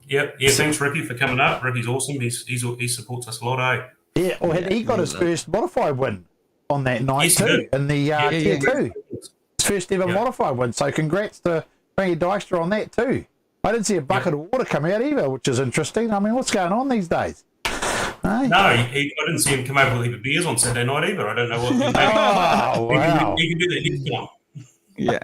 Yep. Yeah, thanks, Ricky, for coming up. Ricky's awesome. He supports us a lot, eh? Yeah, he got his first modified win on that night Yes, too, in the Tier 2. His first ever modified win. So congrats to Randy Dykstra on that too. I didn't see a bucket of water come out either, which is interesting. I mean, what's going on these days? Hey? No, I didn't see him come over with a heap of beers on Saturday night either. I don't know what. Oh, wow. He can do that next time. Yeah.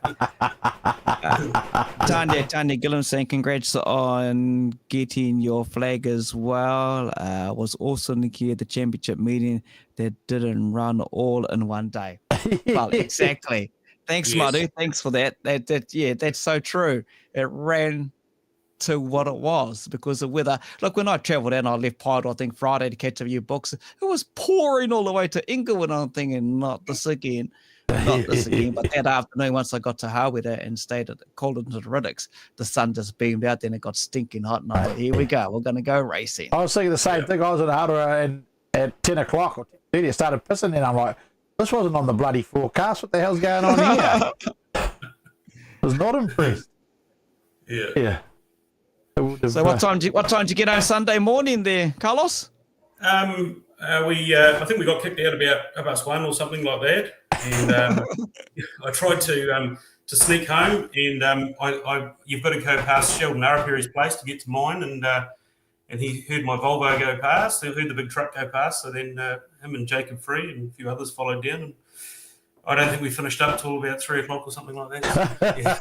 Tanya Gillen saying congrats on getting your flag as well. Was awesome to hear the championship meeting that didn't run all in one day. Well, exactly. Thanks, Yes. Madu. Thanks for that. That's so true. It ran to what it was because of weather. Look, when I travelled and I left Pyro, I think Friday to catch a few books, it was pouring all the way to Inglewood. I'm thinking, not this again. But that afternoon, once I got to Harweda and stayed at Colton to the Riddicks, the sun just beamed out. Then it got stinking hot, and I thought, here we go. We're going to go racing. I was thinking the same thing. I was at Harweda and at 10 o'clock or 10:30, I started pissing, and I'm like, this wasn't on the bloody forecast. What the hell's going on here? I was not impressed. Yeah. So what time did you get on Sunday morning there, Carlos? I think we got kicked out about 1 or something like that, and I tried to sneak home, and you've got to go past Sheldon Arapire's place to get to mine, and he heard my Volvo go past, he heard the big truck go past, so then him and Jacob Free and a few others followed down, and I don't think we finished up till about 3 o'clock or something like that.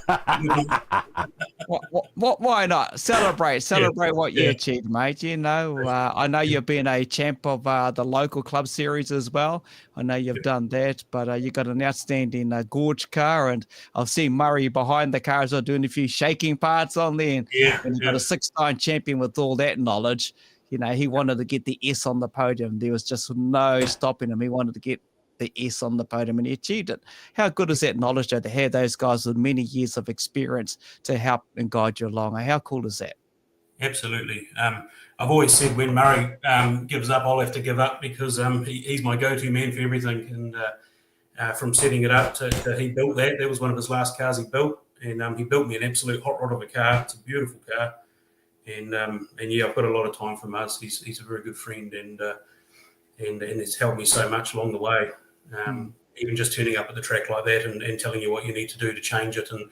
Why not? Celebrate what you achieved, mate. You know, I know you've been a champ of the local club series as well. I know you've done that, but you got an outstanding gorge car, and I've seen Murray behind the car as well doing a few shaking parts on there. And you got a 6-time champion with all that knowledge. You know, he wanted to get the S on the podium. There was just no stopping him. He wanted to get the S on the podium, and he achieved it. How good is that knowledge to have those guys with many years of experience to help and guide you along? How cool is that? Absolutely. I've always said when Murray gives up, I'll have to give up because he's my go-to man for everything. And from setting it up to he built that. That was one of his last cars he built, and he built me an absolute hot rod of a car. It's a beautiful car, and yeah, I've got a lot of time from us. He's a very good friend, and it's helped me so much along the way. Even just turning up at the track like that and telling you what you need to do to change it, and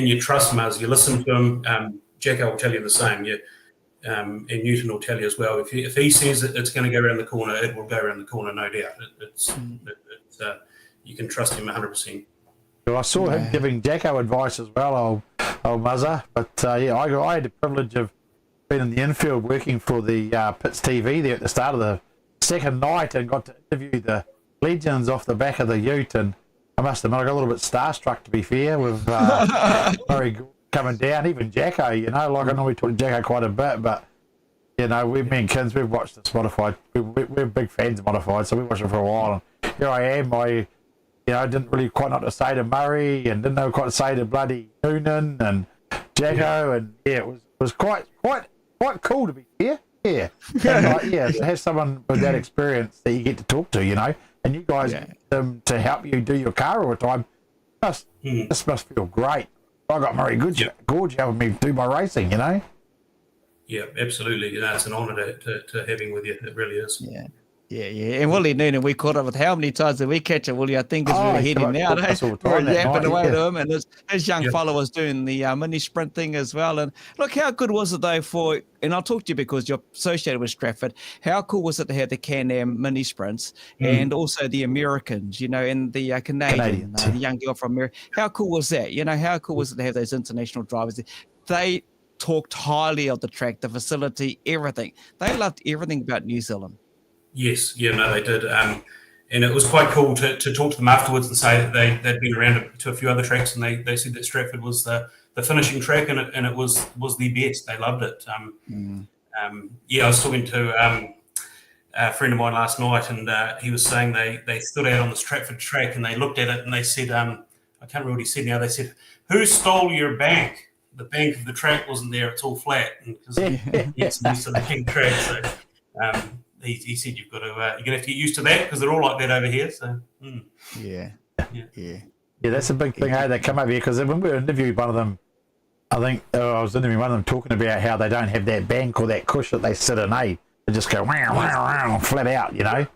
you trust Muzz, you listen to him. Jacko will tell you the same. And Newton will tell you as well. If he says that it's going to go around the corner, it will go around the corner, no doubt. You can trust him 100%. Well, I saw him giving Jacko advice as well, old Muzzer. But I had the privilege of being in the infield working for the Pits TV there at the start of the second night and got to interview the legends off the back of the ute, and I must admit I got a little bit starstruck, to be fair, with Murray coming down, even Jacko, you know, like I know we talk to Jacko quite a bit, but you know, me and Kins, we've watched this modified, we're big fans of modified, so we watched it for a while, and here I am, I didn't really quite know what to say to Murray, and didn't know what to say to bloody Noonan and Jacko, and it was quite cool, to be fair. And to have someone with that experience that you get to talk to, you know, and you guys to help you do your car all the time, this must feel great. I got Murray Gorge helping me do my racing, you know. Yeah, absolutely. You know, it's an honour to have him with you. It really is. Yeah. And Willie Noonan, we caught up with how many times did we catch it, Willie? I think is really heading now. We're yapping away to him, and his young fellow was doing the mini sprint thing as well. And look, how good was it though and I'll talk to you because you're associated with Stratford. How cool was it to have the Can-Am mini sprints and also the Americans, you know, and the Canadian, the young girl from America. How cool was that? You know, how cool was it to have those international drivers? They talked highly of the track, the facility, everything. They loved everything about New Zealand. Yes, they did. And it was quite cool to talk to them afterwards and say that they'd been around to a few other tracks, and they said that Stratford was the finishing track, and it was the best. They loved it. I was talking to a friend of mine last night, and he was saying they stood out on the Stratford track and they looked at it and they said, I can't remember what he said now, they said, "Who stole your bank? The bank of the track wasn't there, it's all flat." Because it's used to the king track, so he said you're going to have to get used to that because they're all like that over here. So Yeah. Yeah, that's a big thing. Hey, they come over here because when we interviewed one of them, I think I was interviewing one of them talking about how they don't have that bank or that cush that they sit in. They just go wow, wow, wow, flat out. You know.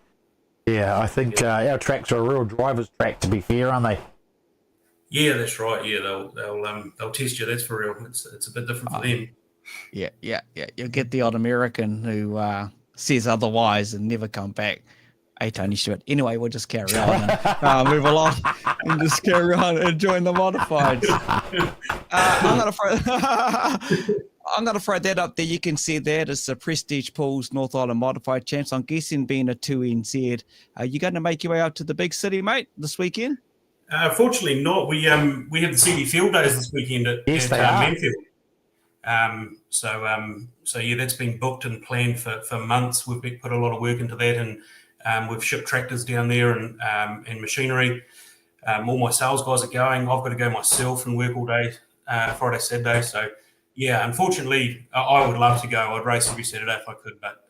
Yeah, I think our tracks are a real driver's track. To be fair, aren't they? Yeah, that's right. Yeah, they'll test you. That's for real. It's a bit different for them. Yeah. You'll get the odd American who says otherwise and never come back. Hey, Tony Stewart. Anyway, we'll just carry on and move along and just carry on and join the modifieds. I'm gonna throw that up there. You can see that it's the Prestige Pools North Island Modified Champs. I'm guessing being a 2NZ, are you going to make your way out to the big city, mate, this weekend? Fortunately not. We have the CD Field Days this weekend at Manfield. So yeah, that's been booked and planned for months. We've put a lot of work into that, and we've shipped tractors down there and machinery. All my sales guys are going. I've got to go myself and work all day, Friday, Saturday. So yeah, unfortunately, I would love to go. I'd race every Saturday if I could, but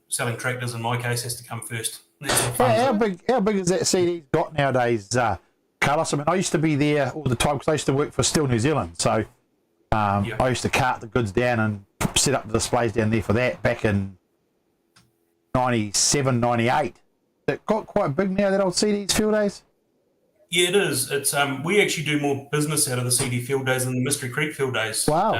selling tractors in my case has to come first. How big is that CD got nowadays, Carlos? I mean, I used to be there all the time because I used to work for Steel New Zealand. So I used to cart the goods down and set up the displays down there for that back in 97, 98. It got quite big now, that old CD's Field Days. Yeah, it is. It's we actually do more business out of the CD Field Days than the Mystery Creek Field Days. Wow.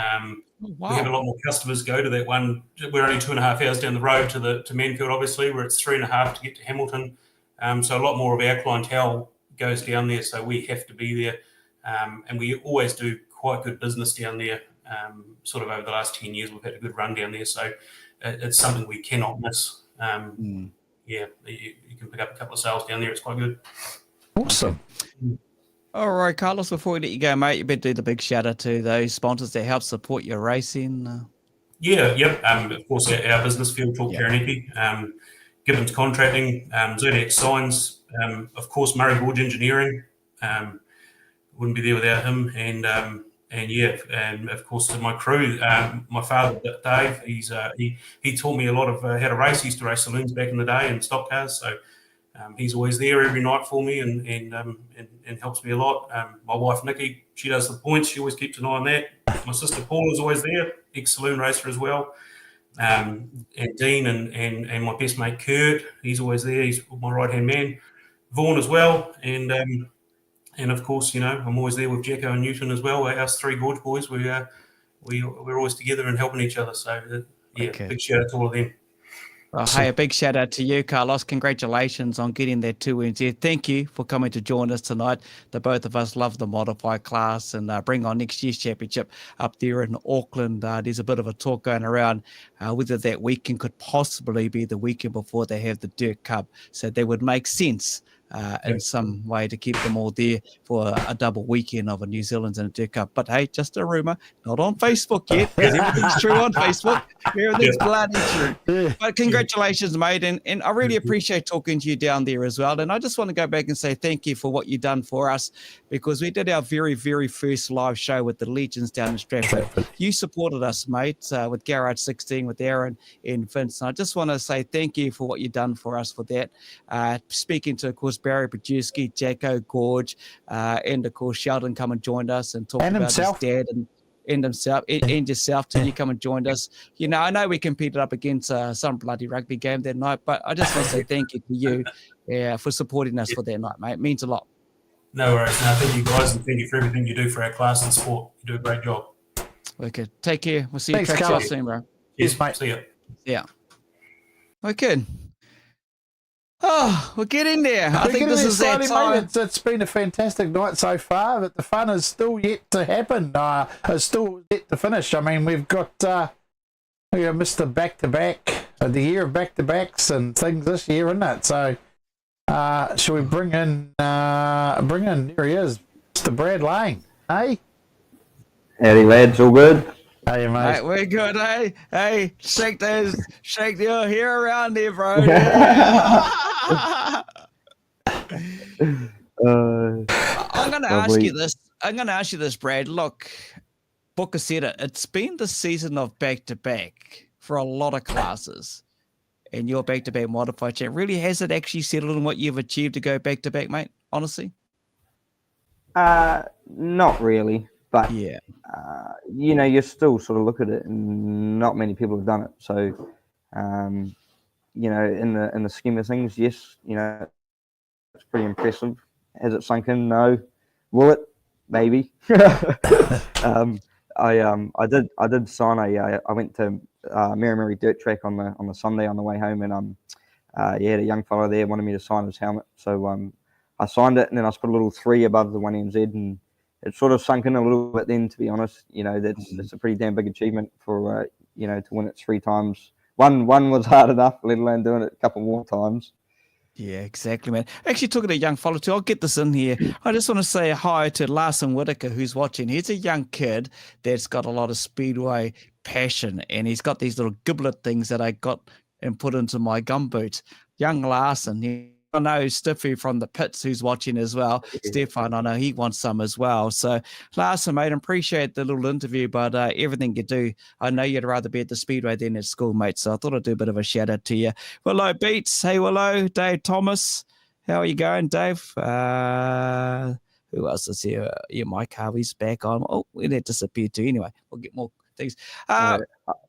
We have a lot more customers go to that one. We're only 2.5 hours down the road to Manfield, obviously, where it's 3.5 to get to Hamilton. So a lot more of our clientele goes down there, so we have to be there. And we always do quite good business down there. Sort of over the last 10 years, we've had a good run down there. So it's something we cannot miss. Yeah, you can pick up a couple of sales down there. It's quite good. Awesome. All right, Carlos, before we let you go, mate, you better do the big shout out to those sponsors that help support your racing. Of course, our business Field Talk Taranaki, Gibbons Contracting, Zodiac Signs, of course, Murray Gorge Engineering. Wouldn't be there without him. And of course to my crew, my father Dave. He taught me a lot of how to race. He used to race saloons back in the day and stock cars. So he's always there every night for me and helps me a lot. My wife Nikki, she does the points. She always keeps an eye on that. My sister Paul is always there, ex-saloon racer as well. And Dean and my best mate Kurt, he's always there. He's my right-hand man. Vaughan as well. And of course, I'm always there with Jacko and Newton as well. Us three Gorge boys, we're always together and helping each other. So big shout out to all of them. Well, hey, a big shout out to you, Carlos. Congratulations on getting that 2NZ. Thank you for coming to join us tonight. The both of us love the modified class and bring on next year's championship up there in Auckland. There's a bit of a talk going around whether that weekend could possibly be the weekend before they have the Dirt Cup. So that would make sense in some way to keep them all there for a double weekend of a New Zealand's and a Dirt Cup. But hey, just a rumour, not on Facebook yet, because everything's true on Facebook. Everything's bloody true. But congratulations, mate, and I really appreciate talking to you down there as well. And I just want to go back and say thank you for what you've done for us, because we did our very, very first live show with the Legends down in Stratford. You supported us, mate, with GARAGE16, with Aaron and Vince. And I just want to say thank you for what you've done for us for that. Speaking to, of course, Barry Produski, Jacko, Gorge, and of course Sheldon come and joined us and talked about himself. His dad and himself and yourself till you come and joined us. I know we competed up against some bloody rugby game that night, but I just want to say thank you to you for supporting us for that night, mate. It means a lot. No worries. No, thank you guys, and thank you for everything you do for our class and sport. You do a great job. Okay, take care. We'll see you trackside soon, bro. Yes, mate. See ya. Yeah. Okay. Oh, we'll get in there. I think this is that time. It's been a fantastic night so far, but the fun is still yet to happen. It's still yet to finish. I mean, we've got Mr. Back-to-Back, the year of back-to-backs and things this year, isn't it? So, shall we bring in, here he is, Mr. Brad Lane, hey? Howdy, lads, all good? Hey, mate. Right, we're good, hey? Hey, shake your hair around there, bro. I'm going to ask you this. Brad. Look, Booker said it. It's been the season of back-to-back for a lot of classes. And your back-to-back modified champ. Really, has it actually settled on what you've achieved to go back-to-back, mate? honestly? Not really, but Yeah. you still sort of look at it, and not many people have done it. So, in the scheme of things, yes, it's pretty impressive. Has it sunk in? No. Will it? Maybe. I did sign I went to Mary Dirt Track on the Sunday on the way home, and had a young fellow there wanted me to sign his helmet, so I signed it, and then I put a little 3 above the 1NZ, and it sort of sunk in a little bit then, to be honest. That's a pretty damn big achievement for to win it 3 times. One was hard enough, let alone doing it a couple more times. Yeah, exactly, man. Actually, talking to a young fellow too, I'll get this in here. I just want to say hi to Larson Whitaker, who's watching. He's a young kid that's got a lot of Speedway passion, and he's got these little giblet things that I got and put into my gumboot. Young Larson, I know Stiffy from the pits who's watching as well. Stefan, I know he wants some as well. So, Larson, mate, appreciate the little interview, but everything you do, I know you'd rather be at the Speedway than at school, mate. So I thought I'd do a bit of a shout out to you. Willow Beats, hey Willow, Dave Thomas, how are you going, Dave? Who else is here? Yeah, Mike Harvey's back on. Oh, it disappeared too. Anyway, we'll get more things.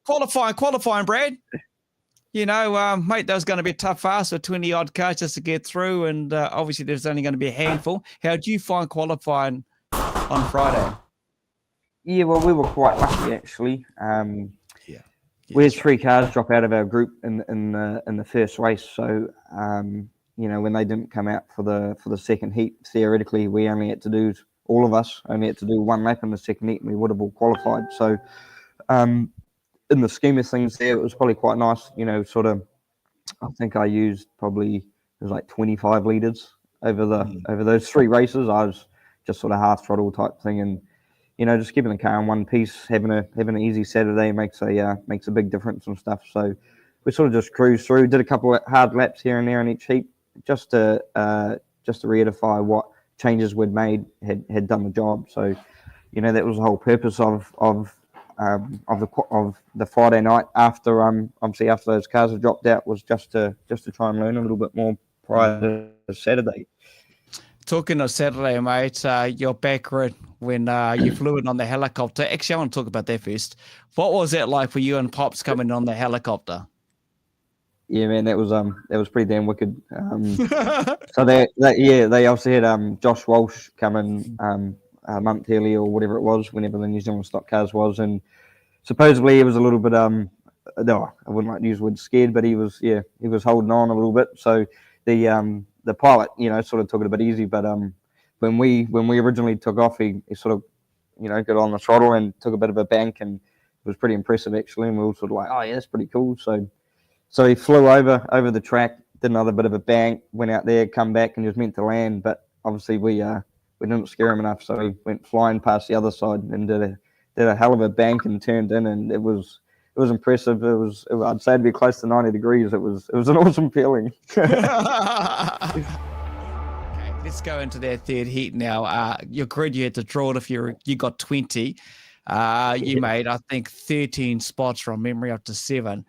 Qualifying, Brad. Mate, that was going to be a tough ask with 20-odd cars just to get through, and obviously there's only going to be a handful. How do you find qualifying on Friday? Yeah, well, we were quite lucky, actually. We had 3 cars drop out of our group in the first race, so when they didn't come out for the second heat, theoretically we only had to do, all of us only had to do 1 lap in the second heat, and we would have all qualified. So in the scheme of things there, it was probably quite nice, I think I used it was like 25 litres over those 3 races. I was just sort of half throttle type thing, and just keeping the car in one piece, having an easy Saturday makes a big difference and stuff. So we sort of just cruised through, did a couple of hard laps here and there in each heat, just to reiterify what changes we'd made had done the job. So that was the whole purpose of the Friday night after obviously after those cars had dropped out, was just to try and learn a little bit more prior to Saturday. Talking of Saturday, mate, your back route when you flew in on the helicopter. Actually, I want to talk about that first. What was that like for you and Pops coming on the helicopter? Yeah, man, that was pretty damn wicked. So they obviously had Josh Walsh coming a month earlier or whatever it was, whenever the New Zealand stock cars was, and supposedly he was a little bit no, I wouldn't like to use the word scared, but he was holding on a little bit. So the pilot, sort of took it a bit easy, but when we originally took off, he sort of got on the throttle and took a bit of a bank, and it was pretty impressive actually, and we were sort of like, oh yeah, that's pretty cool. So he flew over the track, did another bit of a bank, went out there, come back, and he was meant to land, but obviously we didn't scare him enough, so he went flying past the other side and did a hell of a bank and turned in, and it was impressive. I'd say it'd be close to 90 degrees. It was an awesome feeling. Okay, let's go into that third heat now. Your grid, you had to draw it if you got 20. You made, I think, 13 spots from memory up to 7.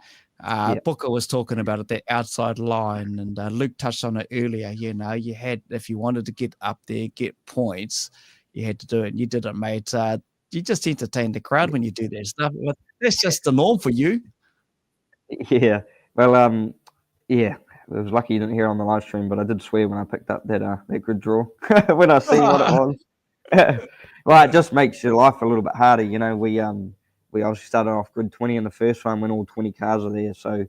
Booker was talking about it, the outside line, and Luke touched on it earlier. You had, if you wanted to get up there, get points, you had to do it, and you did it, mate. You just entertain the crowd when you do that stuff. That's just the norm for you. Yeah. Well, yeah. I was lucky you didn't hear it on the live stream, but I did swear when I picked up that grid draw when I seen what it was. Well, it just makes your life a little bit harder. We obviously started off grid 20 in the first one when all 20 cars are there. So,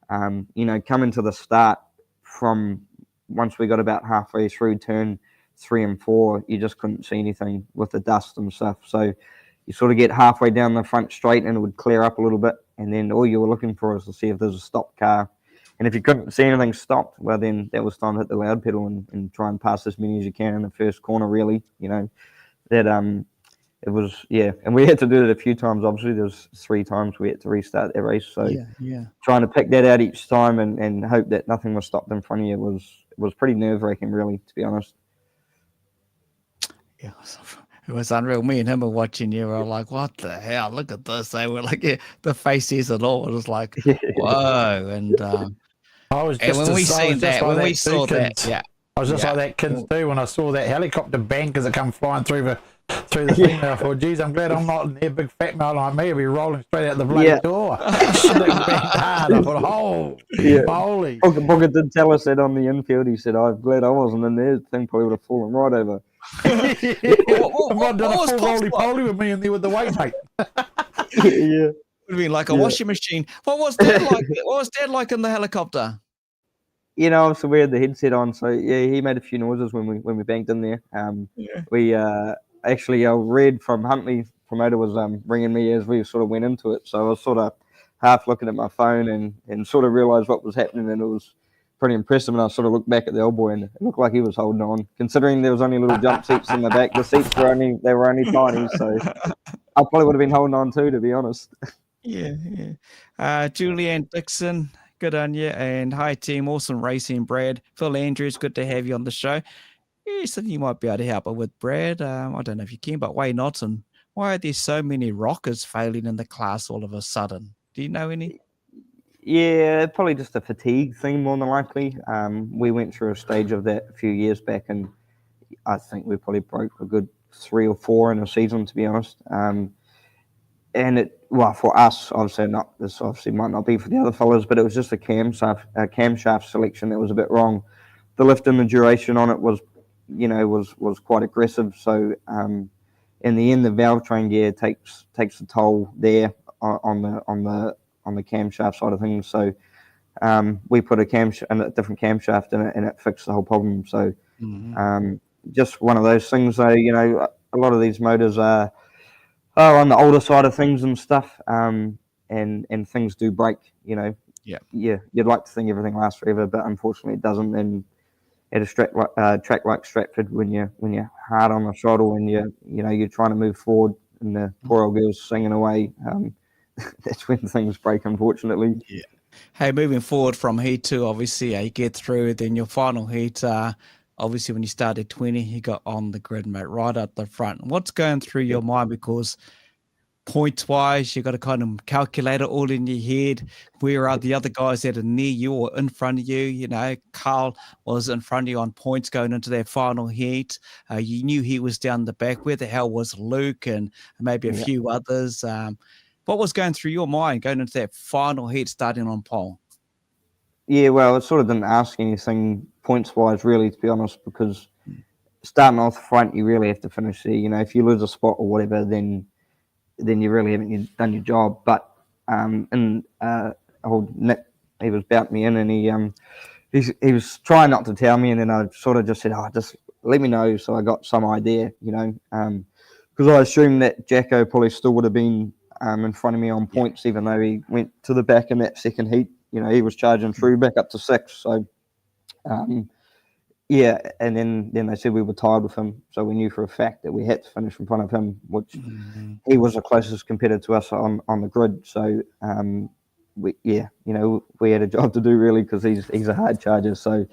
coming to the start from once we got about halfway through turn 3 and 4, you just couldn't see anything with the dust and stuff. So you sort of get halfway down the front straight and it would clear up a little bit. And then all you were looking for was to see if there's a stopped car. And if you couldn't see anything stopped, well, then that was time to hit the loud pedal and try and pass as many as you can in the first corner, really. It was, yeah. And we had to do it a few times, obviously. There was 3 times we had to restart that race. So trying to pick that out each time and hope that nothing was stopped in front of you was pretty nerve-wracking, really, to be honest. Yeah, it was unreal. Me and him were watching you. We were like, what the hell? Look at this. They were like, yeah, the face says it all. It was like, whoa. And I was just and when we seen that, when we saw that, yeah. I was just Yeah. like that kid too when I saw that helicopter bank as it come flying through the thing. I thought, geez, I'm glad I'm not in there, big fat male like me. I'll be rolling straight out the bloody Yeah. door. Shit, that banked hard. I thought, oh, Yeah. holy. Booker did tell us that on the infield. He said, "I'm glad I wasn't in there. The thing probably would have fallen right over." What I'm not done was a full Pop's roly poly with me in there with the weight, mate. Yeah. Would have been like a Yeah. washing machine. What was Dad like? What was Dad like in the helicopter? You know, so we had the headset on, so yeah, he made a few noises when we banked in there. Yeah. We actually, Red from Huntley promoter was ringing me as we sort of went into it, so I was sort of half looking at my phone and sort of realised what was happening, and it was pretty impressive. And I sort of looked back at the old boy, and it looked like he was holding on, considering there was only little jump seats in the back. The seats were only tiny, so I probably would have been holding on too, to be honest. Yeah. Julianne Dixon, good on you. And hi, team. Awesome racing, Brad. Phil Andrews, good to have you on the show. Yeah, so you might be able to help out with Brad. I don't know if you can, but why not? And why are there so many rockers failing in the class all of a sudden? Do you know any? Yeah, probably just a fatigue thing more than likely. We went through a stage of that a few years back, and I think we probably broke a good 3 or 4 in a season, to be honest. And for us, obviously not. This obviously might not be for the other fellas, but it was just a camshaft selection that was a bit wrong. The lift and the duration on it was quite aggressive. So in the end, the valve train gear takes a toll there on the camshaft side of things. So we put a different camshaft in it, and it fixed the whole problem. So just one of those things. Though, a lot of these motors are on the older side of things and stuff, and things do break. Yeah, you'd like to think everything lasts forever, but unfortunately it doesn't. And at a track like Stratford, when you're hard on the throttle and you're trying to move forward, and the poor old girl's singing away, that's when things break, unfortunately. Yeah. Hey, moving forward from heat 2, obviously, you get through, then your final heat, obviously when you started 20, you got on the grid, mate, right at the front. What's going through your mind? Because points-wise, you got to kind of calculate it all in your head. Where are the other guys that are near you or in front of you? Carl was in front of you on points going into their final heat. You knew he was down the back. Where the hell was Luke and maybe a few others? What was going through your mind going into that final heat starting on pole? Yeah, well, it sort of didn't ask anything points-wise, really, to be honest, because starting off front, you really have to finish there. If you lose a spot or whatever, then you really haven't done your job. But old Nick, he was bouncing me in, and he was trying not to tell me, and then I sort of just said, just let me know, so I got some idea, because I assumed that Jacko probably still would have been in front of me on points, even though he went to the back in that second heat. He was charging through back up to 6. So, and then they said we were tied with him. So we knew for a fact that we had to finish in front of him, which he was the closest competitor to us on the grid. So, we had a job to do, really, because he's a hard charger. So,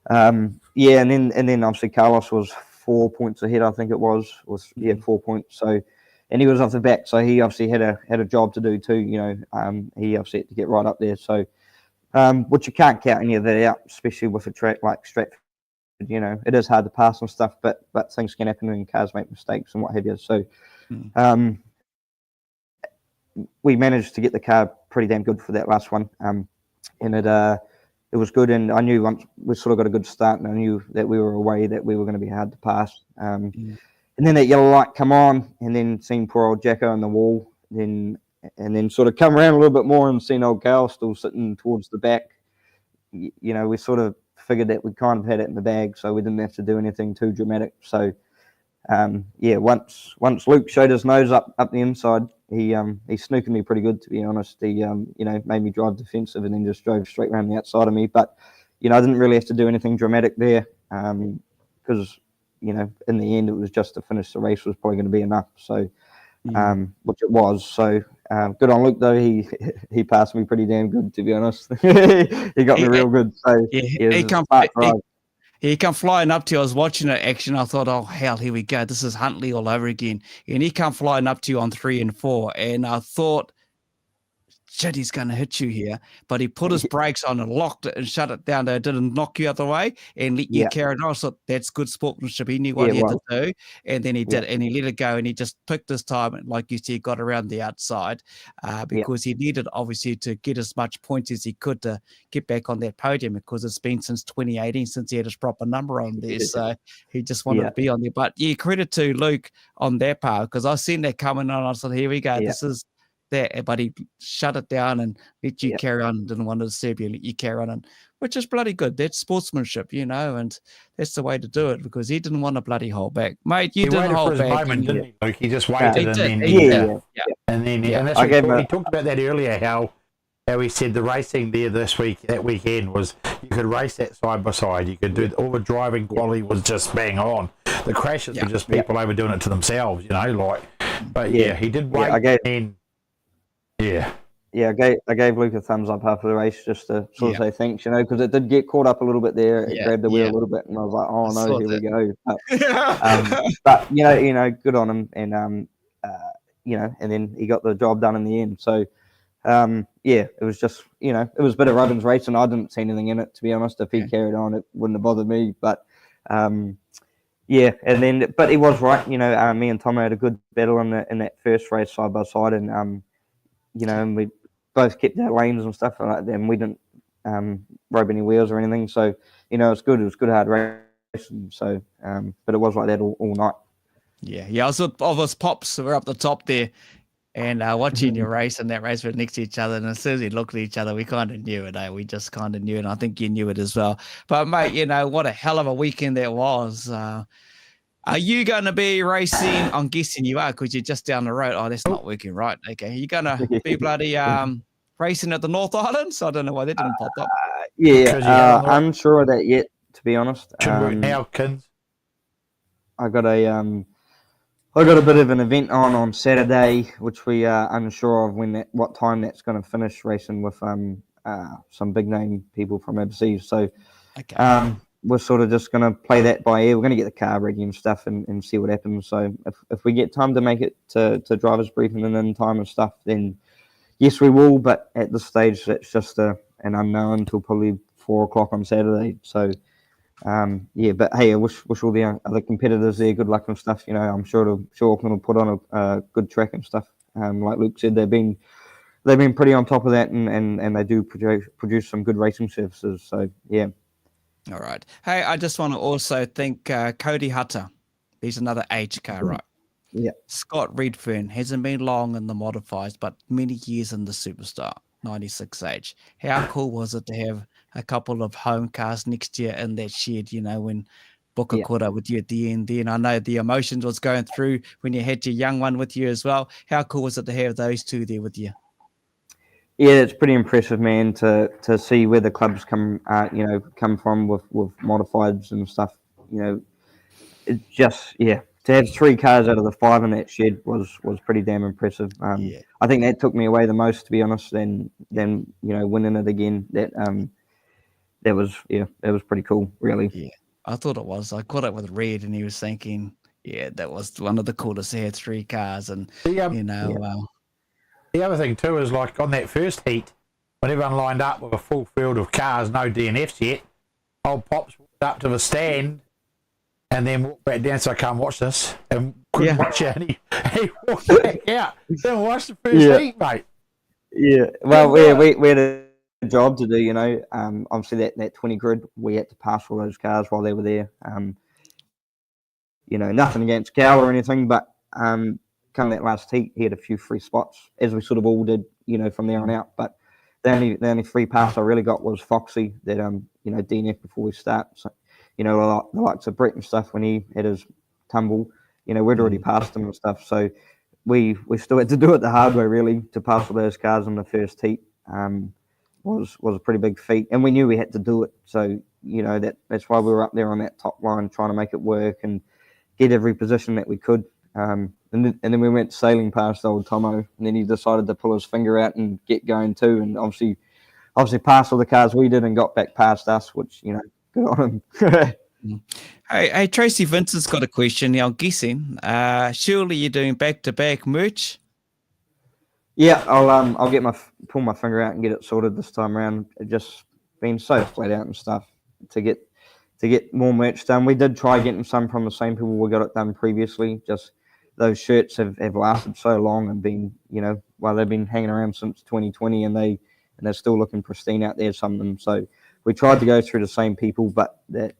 and then obviously Carlos was 4 points ahead, I think it was 4 points. So, and he was off the back, so he obviously had a job to do too. He obviously had to get right up there. So, which you can't count any of that out, especially with a track like Stratford. It is hard to pass and stuff, but things can happen and cars make mistakes and what have you. So, we managed to get the car pretty damn good for that last one, and it was good. And I knew once we sort of got a good start, and I knew that we were away, that we were going to be hard to pass. And then that yellow light come on, and then seeing poor old Jacko on the wall, and then sort of come around a little bit more and seeing old Carl still sitting towards the back. We sort of figured that we kind of had it in the bag, so we didn't have to do anything too dramatic. So, once Luke showed his nose up the inside, he snooked me pretty good, to be honest. He made me drive defensive and then just drove straight around the outside of me. But I didn't really have to do anything dramatic there, because in the end, it was just to finish the race was probably going to be enough. So, which it was. So, good on Luke, though. He passed me pretty damn good, to be honest. He got me real good. So, he come flying up to you. I was watching it action. I thought, oh, hell, here we go. This is Huntley all over again. And he come flying up to you on 3 and 4. And I thought, shit, he's going to hit you here. But he put his brakes on and locked it and shut it down. It didn't knock you other way and let you carry it on. So that's good sportsmanship. He knew what he had to do. And then he did, and he let it go, and he just picked his time. And like you said, got around the outside because he needed, obviously, to get as much points as he could to get back on that podium, because it's been since 2018 since he had his proper number on there. So he just wanted to be on there. But yeah, credit to Luke on that part, because I seen that coming on. I said, here we go. This is that, but he shut it down and let you carry on. Didn't want to disturb you, let you carry on, and which is bloody good. That's sportsmanship, you know, and that's the way to do it, because he didn't want to bloody hold back, mate. You didn't hold back. Moment, didn't he, Luke? He just waited, and then and that's what he talked about that earlier. How he said the racing there that weekend was, you could race that side by side. You could do all the driving quality was just bang on. The crashes were just people overdoing it to themselves, you know, like. But he did wait. I gave Luke a thumbs up after the race, just to sort of say thanks, you know, because it did get caught up a little bit there. It grabbed the wheel a little bit, and I was like, oh no, here we go. But you know, good on him, and you know, and then he got the job done in the end. So it was just, you know, it was a bit of Robin's race, and I didn't see anything in it, to be honest. If he carried on, it wouldn't have bothered me. But and then, but he was right, you know. Me and Tom had a good battle in that first race side by side, and you know, and we both kept our lanes and stuff like that, and we didn't rope any wheels or anything. So, you know, it's good. It was good hard racing. So, but it was like that all night. Yeah. I was with all of us pops. We're up the top there, and watching your race, and that race were next to each other. And as soon as we looked at each other, we kind of knew it. We just kind of knew it. And I think you knew it as well. But mate, you know, what a hell of a weekend that was. Are you going to be racing? I'm guessing you are, because you're just down the road. Oh, that's not working right. Okay. Are you going to be bloody racing at the North Island? So I don't know why that didn't pop up. Unsure of that yet, to be honest. Now, Kins. I got a bit of an event on Saturday, which we are unsure of what time that's going to finish, racing with some big name people from overseas. So we're sort of just going to play that by ear. We're going to get the car ready and stuff and see what happens. So if we get time to make it to driver's briefing and in time and stuff, then yes, we will. But at this stage, that's just an unknown until probably 4 o'clock on Saturday. So, but hey, I wish all the other competitors there good luck and stuff. You know, I'm sure Auckland will put on a good track and stuff. Like Luke said, they've been pretty on top of that, and they do produce some good racing services. So, yeah. All right. Hey, I just want to also thank Cody Hutter. He's another age car, right? Yeah. Scott Redfern hasn't been long in the modifieds, but many years in the Superstar, 96 age. How cool was it to have a couple of home cars next year in that shed, you know, when Booker caught up with you at the end there? And I know the emotions was going through when you had your young one with you as well. How cool was it to have those two there with you? Yeah, it's pretty impressive, man, to see where the clubs come from with modifieds and stuff. You know, it just to have 3 cars out of the 5 in that shed was pretty damn impressive. I think that took me away the most, to be honest. Than you know, winning it again. That was pretty cool, really. Yeah, I thought it was. I caught up with Red, and he was thinking, that was one of the coolest. He had 3 cars, and the other thing too is, like, on that first heat, when everyone lined up with a full field of cars, no DNFs yet, old Pops walked up to the stand and then walked back down, so I can't watch this, and couldn't watch it, and he walked back out. Didn't watch the first heat, mate. Yeah, well, we had a job to do, you know. Obviously that 20 grid, we had to pass all those cars while they were there. You know, nothing against Cal or anything, but come that last heat, he had a few free spots, as we sort of all did, you know, from there on out. But the only free pass I really got was Foxy, that you know, DNF before we start. So, you know, the likes of Brett and stuff, when he had his tumble, you know, we'd already passed him and stuff. So we still had to do it the hard way, really, to pass all those cars in the first heat. Was a pretty big feat, and we knew we had to do it. So, you know, that's why we were up there on that top line trying to make it work and get every position that we could. And then we went sailing past old Tomo, and then he decided to pull his finger out and get going too, and obviously passed all the cars we did and got back past us, which, you know, good on him. Hey, Tracy Vincent's got a question. Now, I'm guessing, surely you're doing back-to-back merch? Yeah, I'll get pull my finger out and get it sorted this time around. It just been so flat out and stuff to get more merch done. We did try getting some from the same people we got it done previously. Just those shirts have lasted so long and been, they've been hanging around since 2020 and they're still looking pristine out there, some of them. So we tried to go through the same people, but that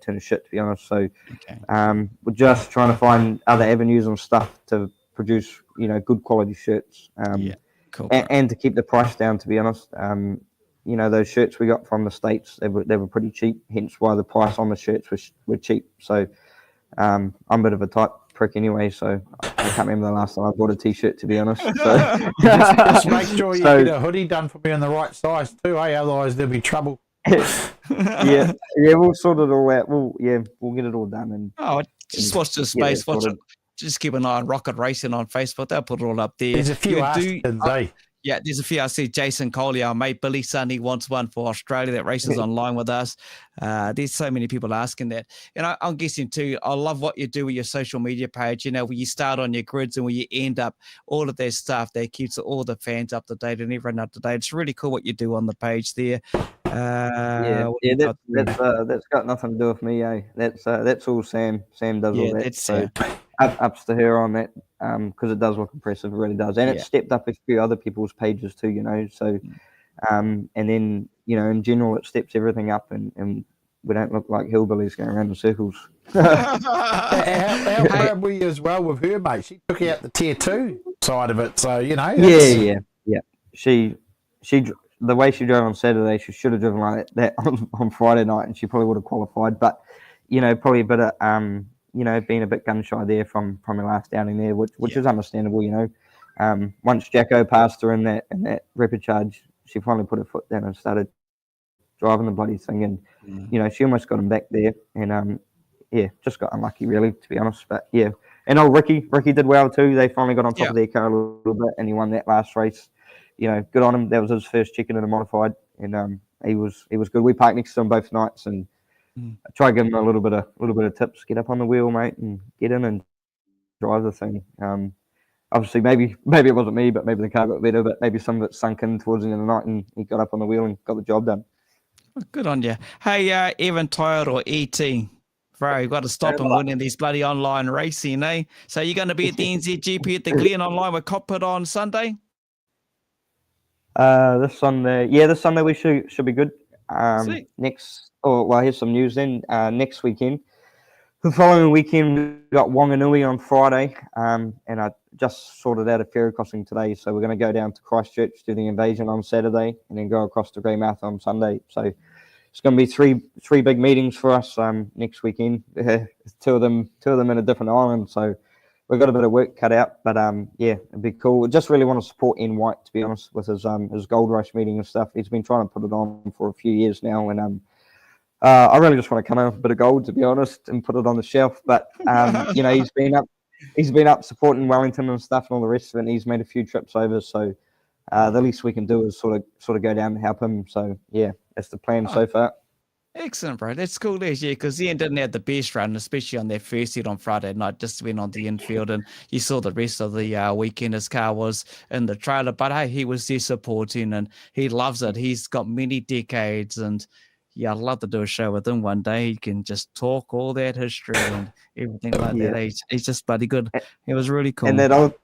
turned shit, to be honest. So we're just trying to find other avenues and stuff to produce, good quality shirts. Cool. And to keep the price down, to be honest. Those shirts we got from the States, they were pretty cheap, hence why the price on the shirts were cheap. So I'm a bit of a tight prick anyway, so I can't remember the last time I bought a t-shirt, to be honest. So just make sure you get a hoodie done for me in the right size too, otherwise there'll be trouble. yeah, we'll sort it all out. We'll get it all done. And just watch the space. Watch it. Just keep an eye on Rocket Racing on Facebook. They'll put it all up there. There's a few Askins, Yeah, there's a few. I see Jason Coley, our mate Billy's son. He wants one for Australia that races online with us. There's so many people asking that. And I'm guessing too, I love what you do with your social media page. Where you start on your grids and where you end up, all of their stuff that keeps all the fans up to date and everyone up to date. It's really cool what you do on the page there. That's got nothing to do with me, That's all Sam. Sam does all that. So ups to her on that, because it does look impressive. It really does, and it's stepped up a few other people's pages too. So, and then in general, it steps everything up, and we don't look like hillbillies going around in circles. How proud were you as well with her, mate? She took out the tier 2 side of it, so Yeah. She the way she drove on Saturday, she should have driven like that on Friday night, and she probably would have qualified. But probably a bit of being a bit gun shy there from her last outing there, which is understandable. Once Jacko passed her in that rapid charge, she finally put her foot down and started driving the bloody thing, and she almost got him back there, and just got unlucky really, to be honest. But and Ricky did well too. They finally got on top of their car a little bit, and he won that last race. Good on him. That was his first chicken in a modified, and he was good. We parked next to him both nights, and I tried to give him a little bit of tips. Get up on the wheel, mate, and get in and drive the thing. Obviously, maybe it wasn't me, but maybe the car got better. But maybe some of it sunk in towards the end of the night, and he got up on the wheel and got the job done. Good on you. Hey, Evan Tyre or ET, bro, you've got to stop him winning these bloody online racing, eh? So you're going to be at the NZGP at the Glen online with Kokpit on Sunday? This Sunday we should be good. Here's some news then. Next weekend, the following weekend, we got Wanganui on Friday, and I just sorted out a ferry crossing today, so we're going to go down to Christchurch, do the Invasion on Saturday, and then go across to Greymouth on Sunday. So it's going to be three big meetings for us next weekend. Two of them in a different island, so we've got a bit of work cut out, but it'd be cool. We just really want to support Ian White, to be honest, with his Gold Rush meeting and stuff. He's been trying to put it on for a few years now, and I really just want to come out with a bit of gold, to be honest, and put it on the shelf. But he's been up supporting Wellington and stuff and all the rest of it. And he's made a few trips over, so the least we can do is sort of go down and help him. So that's the plan so far. Excellent, bro. That's cool, because Ian didn't have the best run, especially on their first hit on Friday night, just went on the infield, and you saw the rest of the weekend. His car was in the trailer, but hey, he was there supporting, and he loves it. He's got many decades, and I'd love to do a show with him one day. He can just talk all that history and everything like that. He's just bloody good. It was really cool. And that old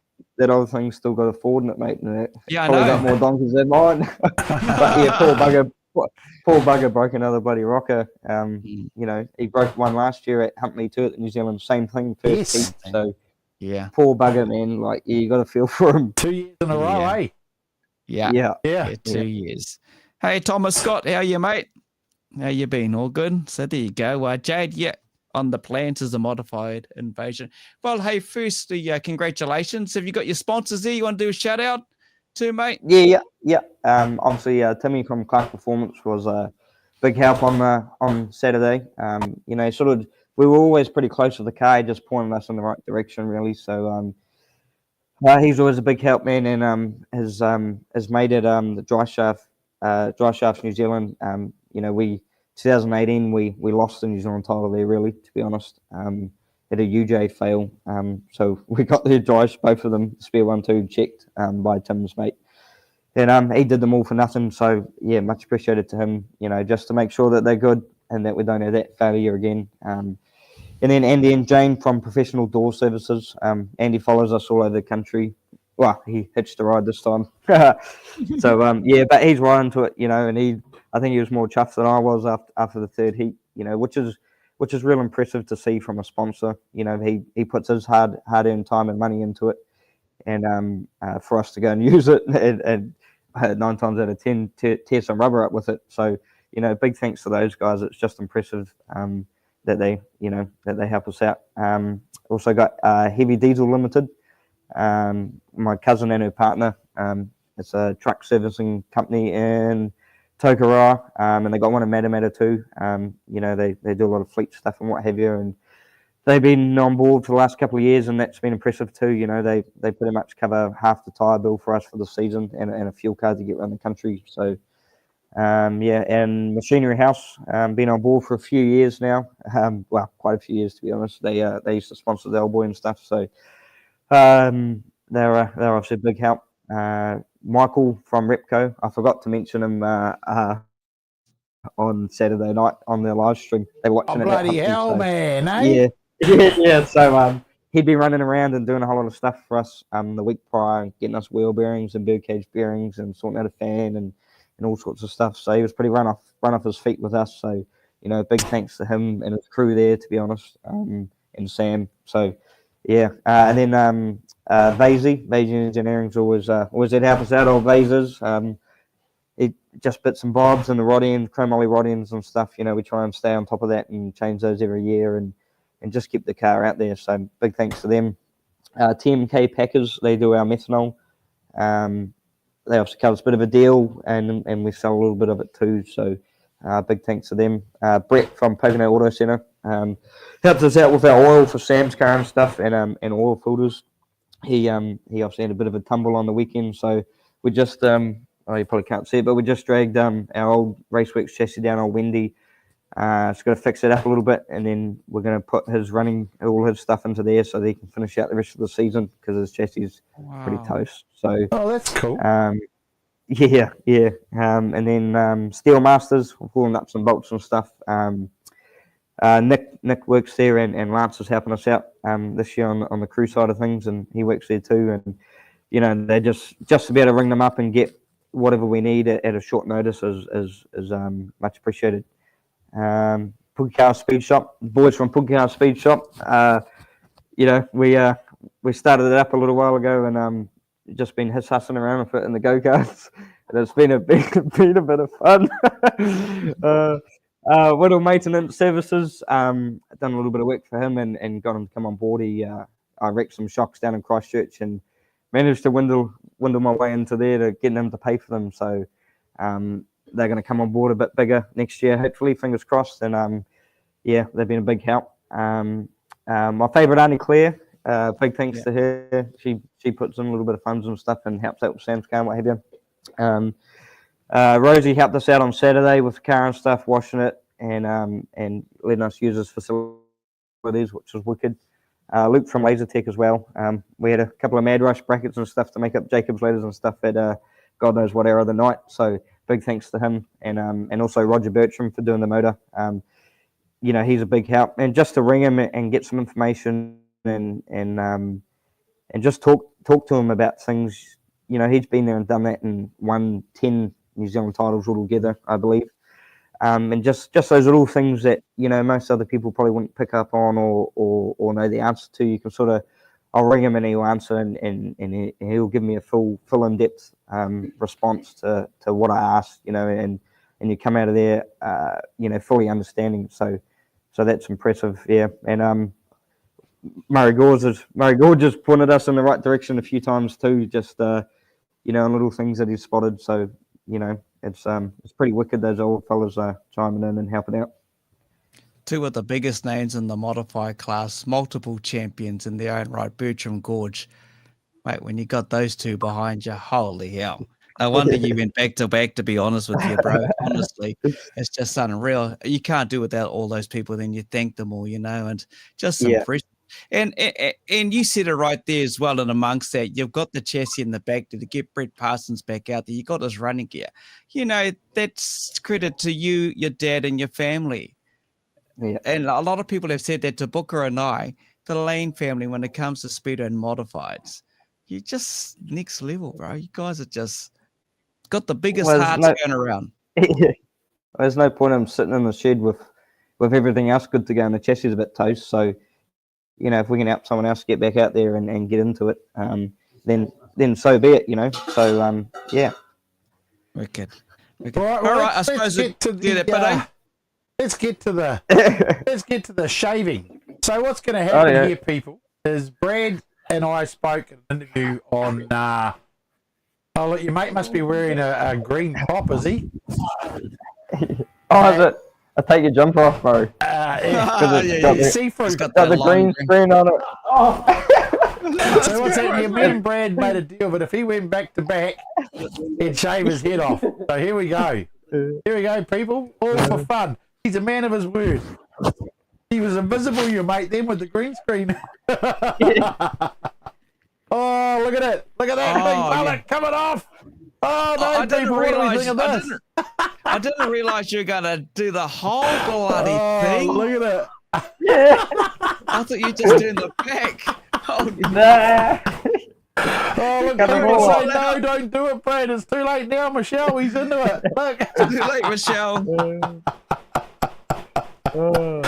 thing's still got a Ford in it, mate. And I know. Got more donkeys than mine. But poor bugger broke another bloody rocker. He broke one last year at Huntly too at the New Zealand. Same thing, first heat. So poor bugger, man. Like you got to feel for him. 2 years in a row, eh? Yeah. 2 years. Hey, Thomas Scott, how you, mate? How you been? All good? So there you go. Jade, on the plans is a modified Invasion. Well, hey, firstly, congratulations. Have you got your sponsors there? You want to do a shout out to, mate? Yeah. Obviously, Timmy from Clark Performance was a big help on Saturday. We were always pretty close with the car, just pointing us in the right direction, really. So he's always a big help, man, and has made it the Dry Shafts New Zealand. 2018 we lost the New Zealand title there, really, to be honest. had a UJ fail. So we got the drives, both of them, spare 1, 2, checked by Tim's mate. And he did them all for nothing. So, yeah, much appreciated to him, just to make sure that they're good and that we don't have that failure again. And then Andy and Jane from Professional Door Services. Andy follows us all over the country. Well, he hitched a ride this time. So, but he's right into it, and I think he was more chuffed than I was after the third heat, which is real impressive to see from a sponsor. He puts his hard-earned time and money into it, and for us to go and use it and 9 times out of 10 tear some rubber up with it. So, big thanks to those guys. It's just impressive that they help us out. Also got Heavy Diesel Limited. My cousin and her partner. It's a truck servicing company in Tokoroa, and they got one in Matamata too. They do a lot of fleet stuff and what have you, and they've been on board for the last couple of years, and that's been impressive too. They pretty much cover half the tyre bill for us for the season and a fuel card to get around the country. So, and Machinery House, been on board for a few years now. Well, quite a few years to be honest. They used to sponsor the old boy and stuff. So, they're obviously a big help. Michael from Repco, I forgot to mention him on Saturday night on their live stream. They were watching it. Bloody hell, man! Eh? Yeah. So he'd been running around and doing a whole lot of stuff for us the week prior, getting us wheel bearings and birdcage bearings and sorting out a fan and all sorts of stuff. So he was pretty run off his feet with us. So big thanks to him and his crew there, to be honest, and Sam. So yeah, and then Vasey Engineering's always there to help us out. Old Vasers, it just bits and bobs and the rod ends, chromoly rod ends and stuff. We try and stay on top of that and change those every year and just keep the car out there. So big thanks to them. TMK Packers, they do our methanol. They also cover us a bit of a deal and we sell a little bit of it too. So big thanks to them. Brett from Pocono Auto Centre helps us out with our oil for Sam's car and stuff and oil filters. He obviously had a bit of a tumble on the weekend, so we just you probably can't see it, but we just dragged our old Raceworks chassis down on Wendy. Just got to fix it up a little bit, and then we're going to put all his stuff into there so that he can finish out the rest of the season because his chassis is pretty toast. So that's cool. Yeah. And then Steel Masters, we're pulling up some bolts and stuff. Nick works there, and Lance is helping us out this year on the crew side of things, and he works there too. And they're just to be able to ring them up and get whatever we need at a short notice is much appreciated. Pugcar Speed Shop, the boys from Pugcar Speed Shop. We started it up a little while ago, and just been hussing around with it in the go-karts. And it's been a bit of fun. Whittle Maintenance Services, done a little bit of work for him and got him to come on board. I wrecked some shocks down in Christchurch and managed to windle my way into there to getting him to pay for them. So they're going to come on board a bit bigger next year, hopefully, fingers crossed. And they've been a big help. My favourite Auntie Claire, big thanks to her. She puts in a little bit of funds and stuff and helps out with Sam's car and what have you. Rosie helped us out on Saturday with the car and stuff, washing it and letting us use his facilities, which was wicked. Luke from Lasertech as well. We had a couple of Mad Rush brackets and stuff to make up Jacob's ladders and stuff at God knows what hour of the night. So big thanks to him and also Roger Bertram for doing the motor. He's a big help. And just to ring him and get some information and just talk to him about things. He's been there and done that and won 10 New Zealand titles altogether, I believe. And just those little things that, most other people probably wouldn't pick up on or know the answer to. You can I'll ring him and he'll answer and he'll give me a full in-depth response to what I asked, and you come out of there, fully understanding. So that's impressive, yeah. And Murray Gorge has pointed us in the right direction a few times too, just on little things that he's spotted. So it's pretty wicked. Those old fellas are chiming in and helping out. Two of the biggest names in the modified class, multiple champions in their own right, Bertram Gorge. Mate, when you got those two behind you, holy hell. No wonder you went back to back, to be honest with you, bro. Honestly, it's just unreal. You can't do without all those people. Then you thank them all, and just some And you said it right there as well. And amongst that, you've got the chassis in the back to get Brett Parsons back out there. You got his running gear. You know, that's credit to you, your dad, and your family. Yeah. And a lot of people have said that to Booker and I, the Lane family, when it comes to Speedo and modifieds. You're just next level, bro. You guys are just got the biggest hearts going around. There's no point in him sitting in the shed with everything else good to go and the chassis is a bit toast. So, you know, if we can help someone else get back out there and get into it, then so be it, you know. So, yeah. Wicked. All right, I suppose let's get to the shaving. So what's going to happen here, people, is Brad and I spoke in an interview on. Oh, look, your mate must be wearing a green top, is he? Is it? I take your jumper off, bro. See-through. It's got the green screen on it. Oh. So what's happening? Me and Brad made a deal, but if he went back to back, he'd shave his head off. So here we go. Here we go, people. All for fun. He's a man of his word. He was invisible, your mate, then with the green screen. Oh, look at it. Look at that big mullet coming off. Oh, no, I didn't people, what do you think of this? I didn't realise you were going to do the whole bloody thing. Look at it. I thought you were just doing the back. Oh, Nah. Oh, look, people say, no, don't do it, Brad. It's too late now, Michelle. He's into it. Look. Too late, Michelle. Wow.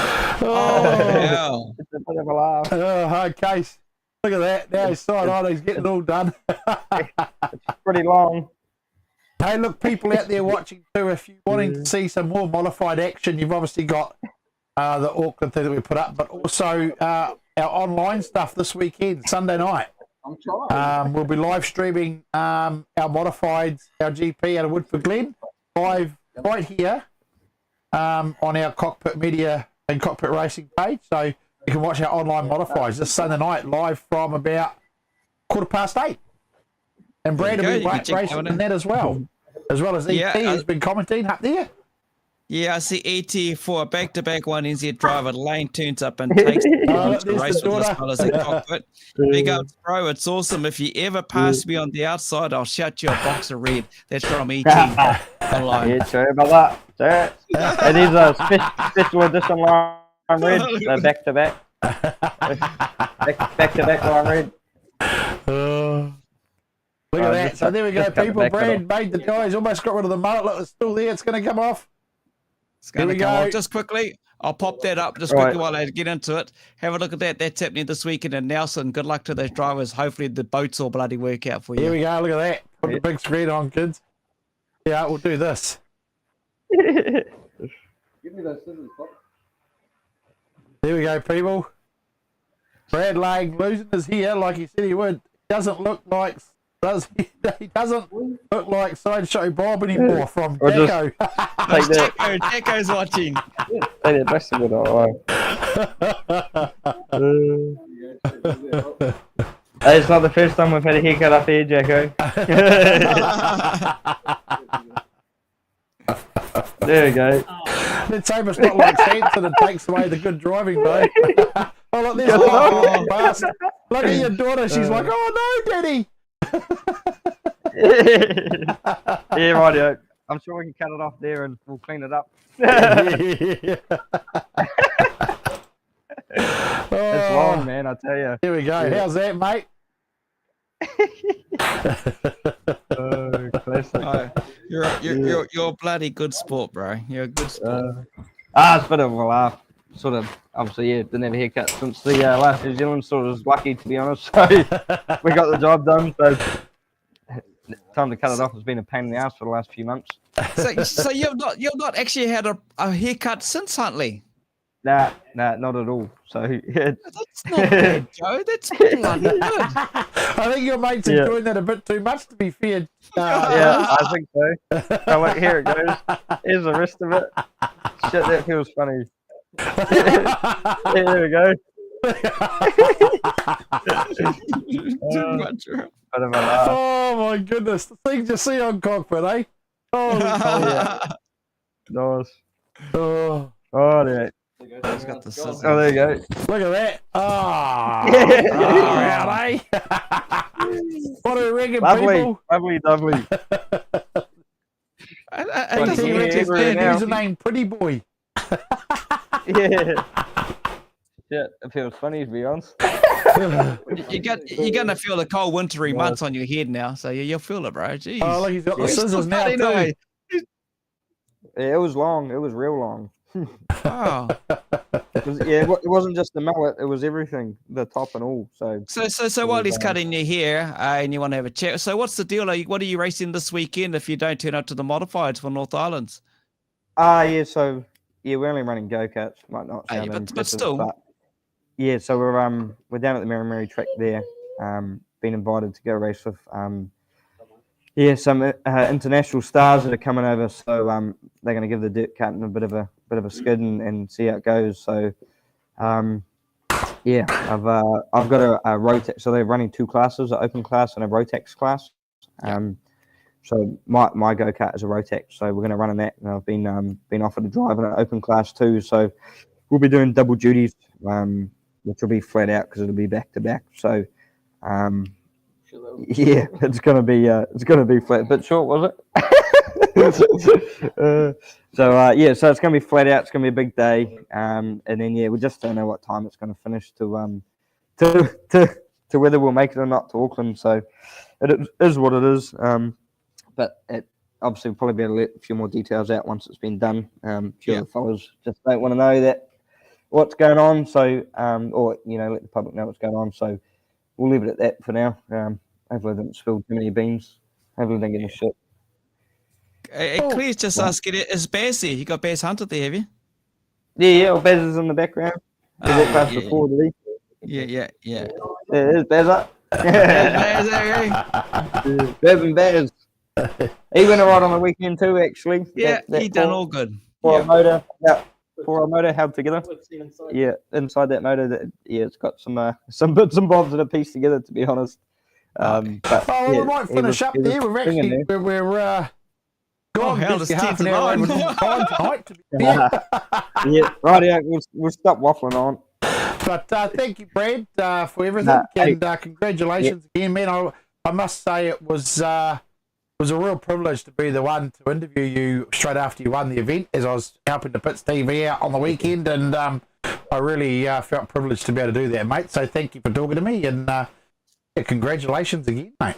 It's a bit of a laugh. Oh, hard case. Look at that. Now he's side on. He's getting it all done. It's pretty long. Hey, look, people out there watching too, if you're wanting to see some more modified action, you've obviously got the Auckland thing that we put up, but also our online stuff this weekend, Sunday night. We'll be live streaming our modifieds, our GP out of Woodford Glen, live right here on our Cockpit Media and Cockpit Racing page. So you can watch our online modifieds this Sunday night, live from about 8:15. And Brad will be racing in that as well as ET has been commenting up there. Yeah, I see ET for a back-to-back one NZ driver. Lane turns up and takes the race with as well as a Cockpit. Big ups, bro. It's awesome. If you ever pass me on the outside, I'll shout you a box of red. That's from ET. Online. Yeah, sorry about that. It is a special edition line red, back-to-back. Back-to-back line red. Look at that. So there we go, people. Brad made the guys almost got rid of the mullet. Look, it's still there. It's going to come off. It's going to come off. Just quickly, I'll pop that up just quickly while I get into it. Have a look at that. That's happening this weekend in Nelson. Good luck to those drivers. Hopefully the boats all bloody work out for you. Here we go. Look at that. Put the big screen on, kids. Yeah, we'll do this. Give me those scissors, Pop. There we go, people. Brad Lang losing his hair like he said he would. Doesn't look like he doesn't look like Sideshow Bob anymore from Jacko. Jacko's watching. Hey, that's a good Hey, it's not the first time we've had a haircut up here, Jacko. There we go. Let's hope it's not like Hanson and takes away the good driving, though. Oh, look, there's look at your daughter. She's like, oh, no, Daddy. Yeah, rightio. I'm sure we can cut it off there and we'll clean it up. It's long, man, I tell you. Here we go. Yeah. How's that, mate? Classic. You're a bloody good sport, bro. You're a good sport. It's a bit of a laugh. Sort of, obviously, didn't have a haircut since the last New Zealand. Sort of was lucky, to be honest. So we got the job done. So time to cut it off has been a pain in the ass for the last few months. So you've not actually had a haircut since Huntley? Nah, not at all. So that's not bad, Joe. That's bloody good. I think your mate's enjoying that a bit too much, to be fair. Yeah, I think so. Oh, look, here it goes. Here's the rest of it. Shit, that feels funny. There we go. Oh my goodness, the things you see on Cockpit, eh? Oh, yeah. Nice. Oh, yeah. He's got the scissors. Oh, there you go. Look at that. Oh, Yeah. all right, eh? What do you reckon, Lovely, people? lovely. I Funny, doesn't yeah, reckon everywhere that. now. Username Pretty Boy. Yeah. Shit, it feels funny to be honest. You're gonna feel the cold wintry months on your head now, so you'll feel it, bro. Jeez. Oh, look, he's got the Yeah. scissors now, too. Anyway. Yeah, it was long. It was real long. Oh. It wasn't just the mallet. It was everything, the top and all. So So while he's cutting your hair and you want to have a chat, so what's the deal? What are you racing this weekend if you don't turn up to the modifieds for North Islands? we're only running go-karts. Might not Hey, sound but impressive, still. yeah, so we're down at the Marimari track there. Been invited to go race with some international stars that are coming over. So they're going to give the dirt karting a bit of a skid and see how it goes. So I've got a Rotex. So they're running two classes, an open class and a Rotex class. So my go kart is a Rotex. So we're going to run in that. And I've been offered to drive in an open class too. So we'll be doing double duties, which will be flat out because it'll be back to back. So it's gonna be flat. But short, was it? So it's gonna be flat out. It's gonna be a big day. And then we just don't know what time it's gonna finish to whether we'll make it or not to Auckland. So it is what it is. But it obviously we'll probably be able to let a few more details out once it's been done. A few of the fellas just don't want to know that what's going on. So let the public know what's going on. So we'll leave it at that for now. Hopefully I didn't spill too many beans. Hopefully I didn't get any shit. Claire's just asking, is Baz there? You got Baz Hunter there, have you? Yeah, well, Baz is in the background. He walked past before, did Yeah. There's Baz up. Baz, Baz and Baz. He went all right on the weekend too, actually. He done all good. For a motor, held together. Yeah, inside that motor, it's got some bits and bobs that are pieced together, to be honest. We might finish up there. We're gone it's half 10 an hour to over 9. time tonight. To be fair. Right. We'll stop waffling on. But thank you, Brad, for everything, and congratulations again, man. I must say it was a real privilege to be the one to interview you straight after you won the event, as I was helping to put TV out on the weekend, and I really felt privileged to be able to do that, mate. So thank you for talking to me, and congratulations again, mate.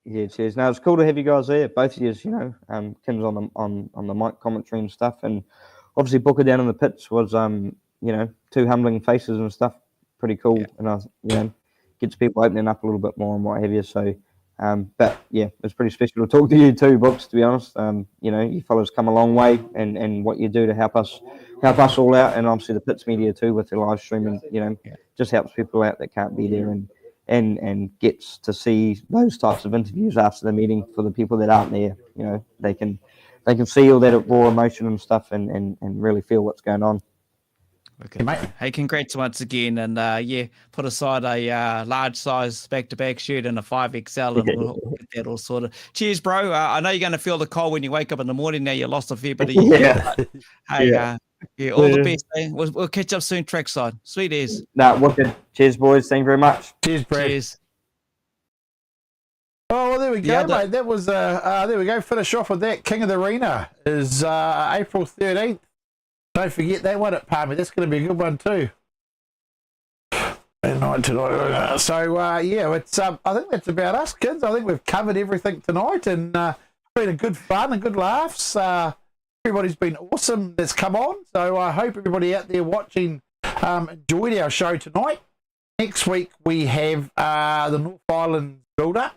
Yeah, cheers. Now it's cool to have you guys there, both of you. Kim's on the mic commentary and stuff, and obviously Booker down in the pits was two humbling faces and stuff. Pretty cool, and gets people opening up a little bit more and what have you. So, it's pretty special to talk to you too, Books. To be honest, you fellas come a long way, and what you do to help us all out, and obviously the pits media too with the live streaming. Just helps people out that can't be there and gets to see those types of interviews after the meeting for the people that aren't there. They can see all that raw emotion and stuff and really feel what's going on. Okay, mate. Hey, congrats once again, and put aside a large size back-to-back shirt and a 5XL, and we'll get that all sorted. Cheers, bro. I know you're going to feel the cold when you wake up in the morning. Now you lost a fair bit of your hair. Hey, all the best. Eh? We'll catch up soon, trackside. Sweet as. Wicked. Cheers, boys. Thank you very much. Cheers, Brad. Cheers. Oh, well, there we go, mate. That was there we go. Finish off with that. King of the Arena is April 13th. Don't forget that one at Palmy. That's going to be a good one too. So it's I think that's about us, kids. I think we've covered everything tonight, and been a good fun and good laughs. Everybody's been awesome that's come on. So I hope everybody out there watching enjoyed our show tonight. Next week we have the North Island build-up.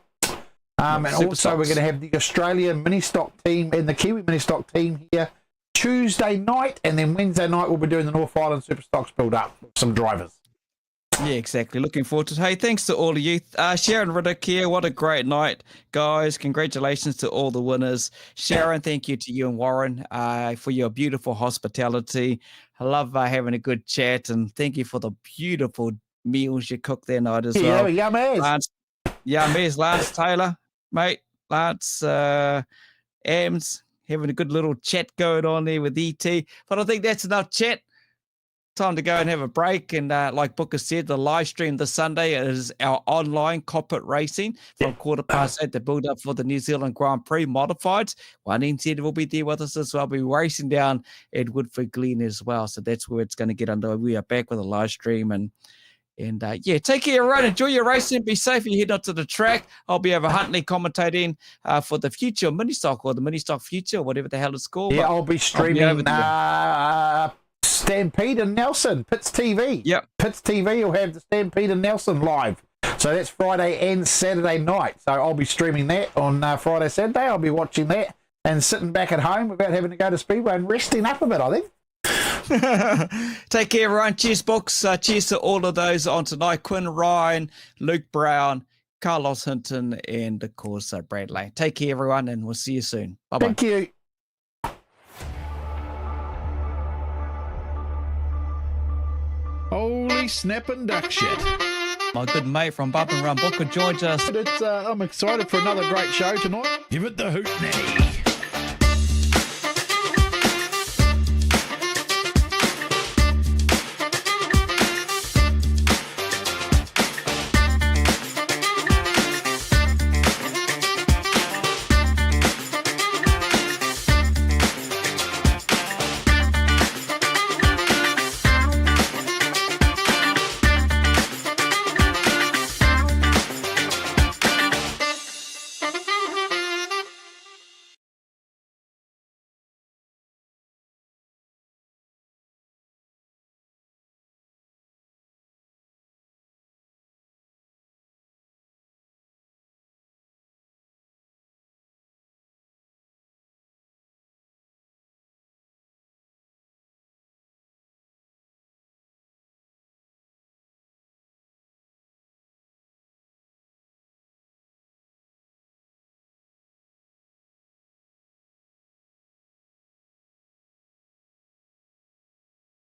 And also we're going to have the Australian mini stock team and the Kiwi mini stock team here Tuesday night, and then Wednesday night we'll be doing the North Island Super Stocks build-up with some drivers. Yeah, exactly. Looking forward to it. Hey, thanks to all of you. Sharon Riddick here. What a great night, guys. Congratulations to all the winners. Sharon, thank you to you and Warren for your beautiful hospitality. I love having a good chat, and thank you for the beautiful meals you cooked that night as well. Yeah, Lance, Lance Taylor, mate. Lance, Ams, having a good little chat going on there with ET. But I think that's enough chat. time to go and have a break. And like Booker said, the live stream this Sunday is our online Kokpit racing from 8:15 to build up for the New Zealand Grand Prix modifieds. One NZ will be there with us as well. We'll be racing down at Woodford Glen as well. So that's where it's going to get underway. We are back with a live stream and yeah, take care, everyone. Enjoy your racing. Be safe. You head out to the track. I'll be over Huntley commentating for the future mini stock or the mini stock future, whatever the hell it's called. Yeah, I'll be streaming Stampede and Nelson, Pitts TV. Yep. Pitts TV will have the Stampede and Nelson live. So that's Friday and Saturday night. So I'll be streaming that on Friday, Saturday. I'll be watching that and sitting back at home without having to go to Speedway and resting up a bit, I think. Take care, everyone. Cheers, Books. Cheers to all of those on tonight. Quinn Ryan, Luke Brown, Carlos Hinton, and of course, Brad Lane. Take care, everyone, and we'll see you soon. Bye-bye. Thank you. Holy snapping duck shit. My good mate from Bump and Run, Booker, joins us. I'm excited for another great show tonight. Give it the hoot now.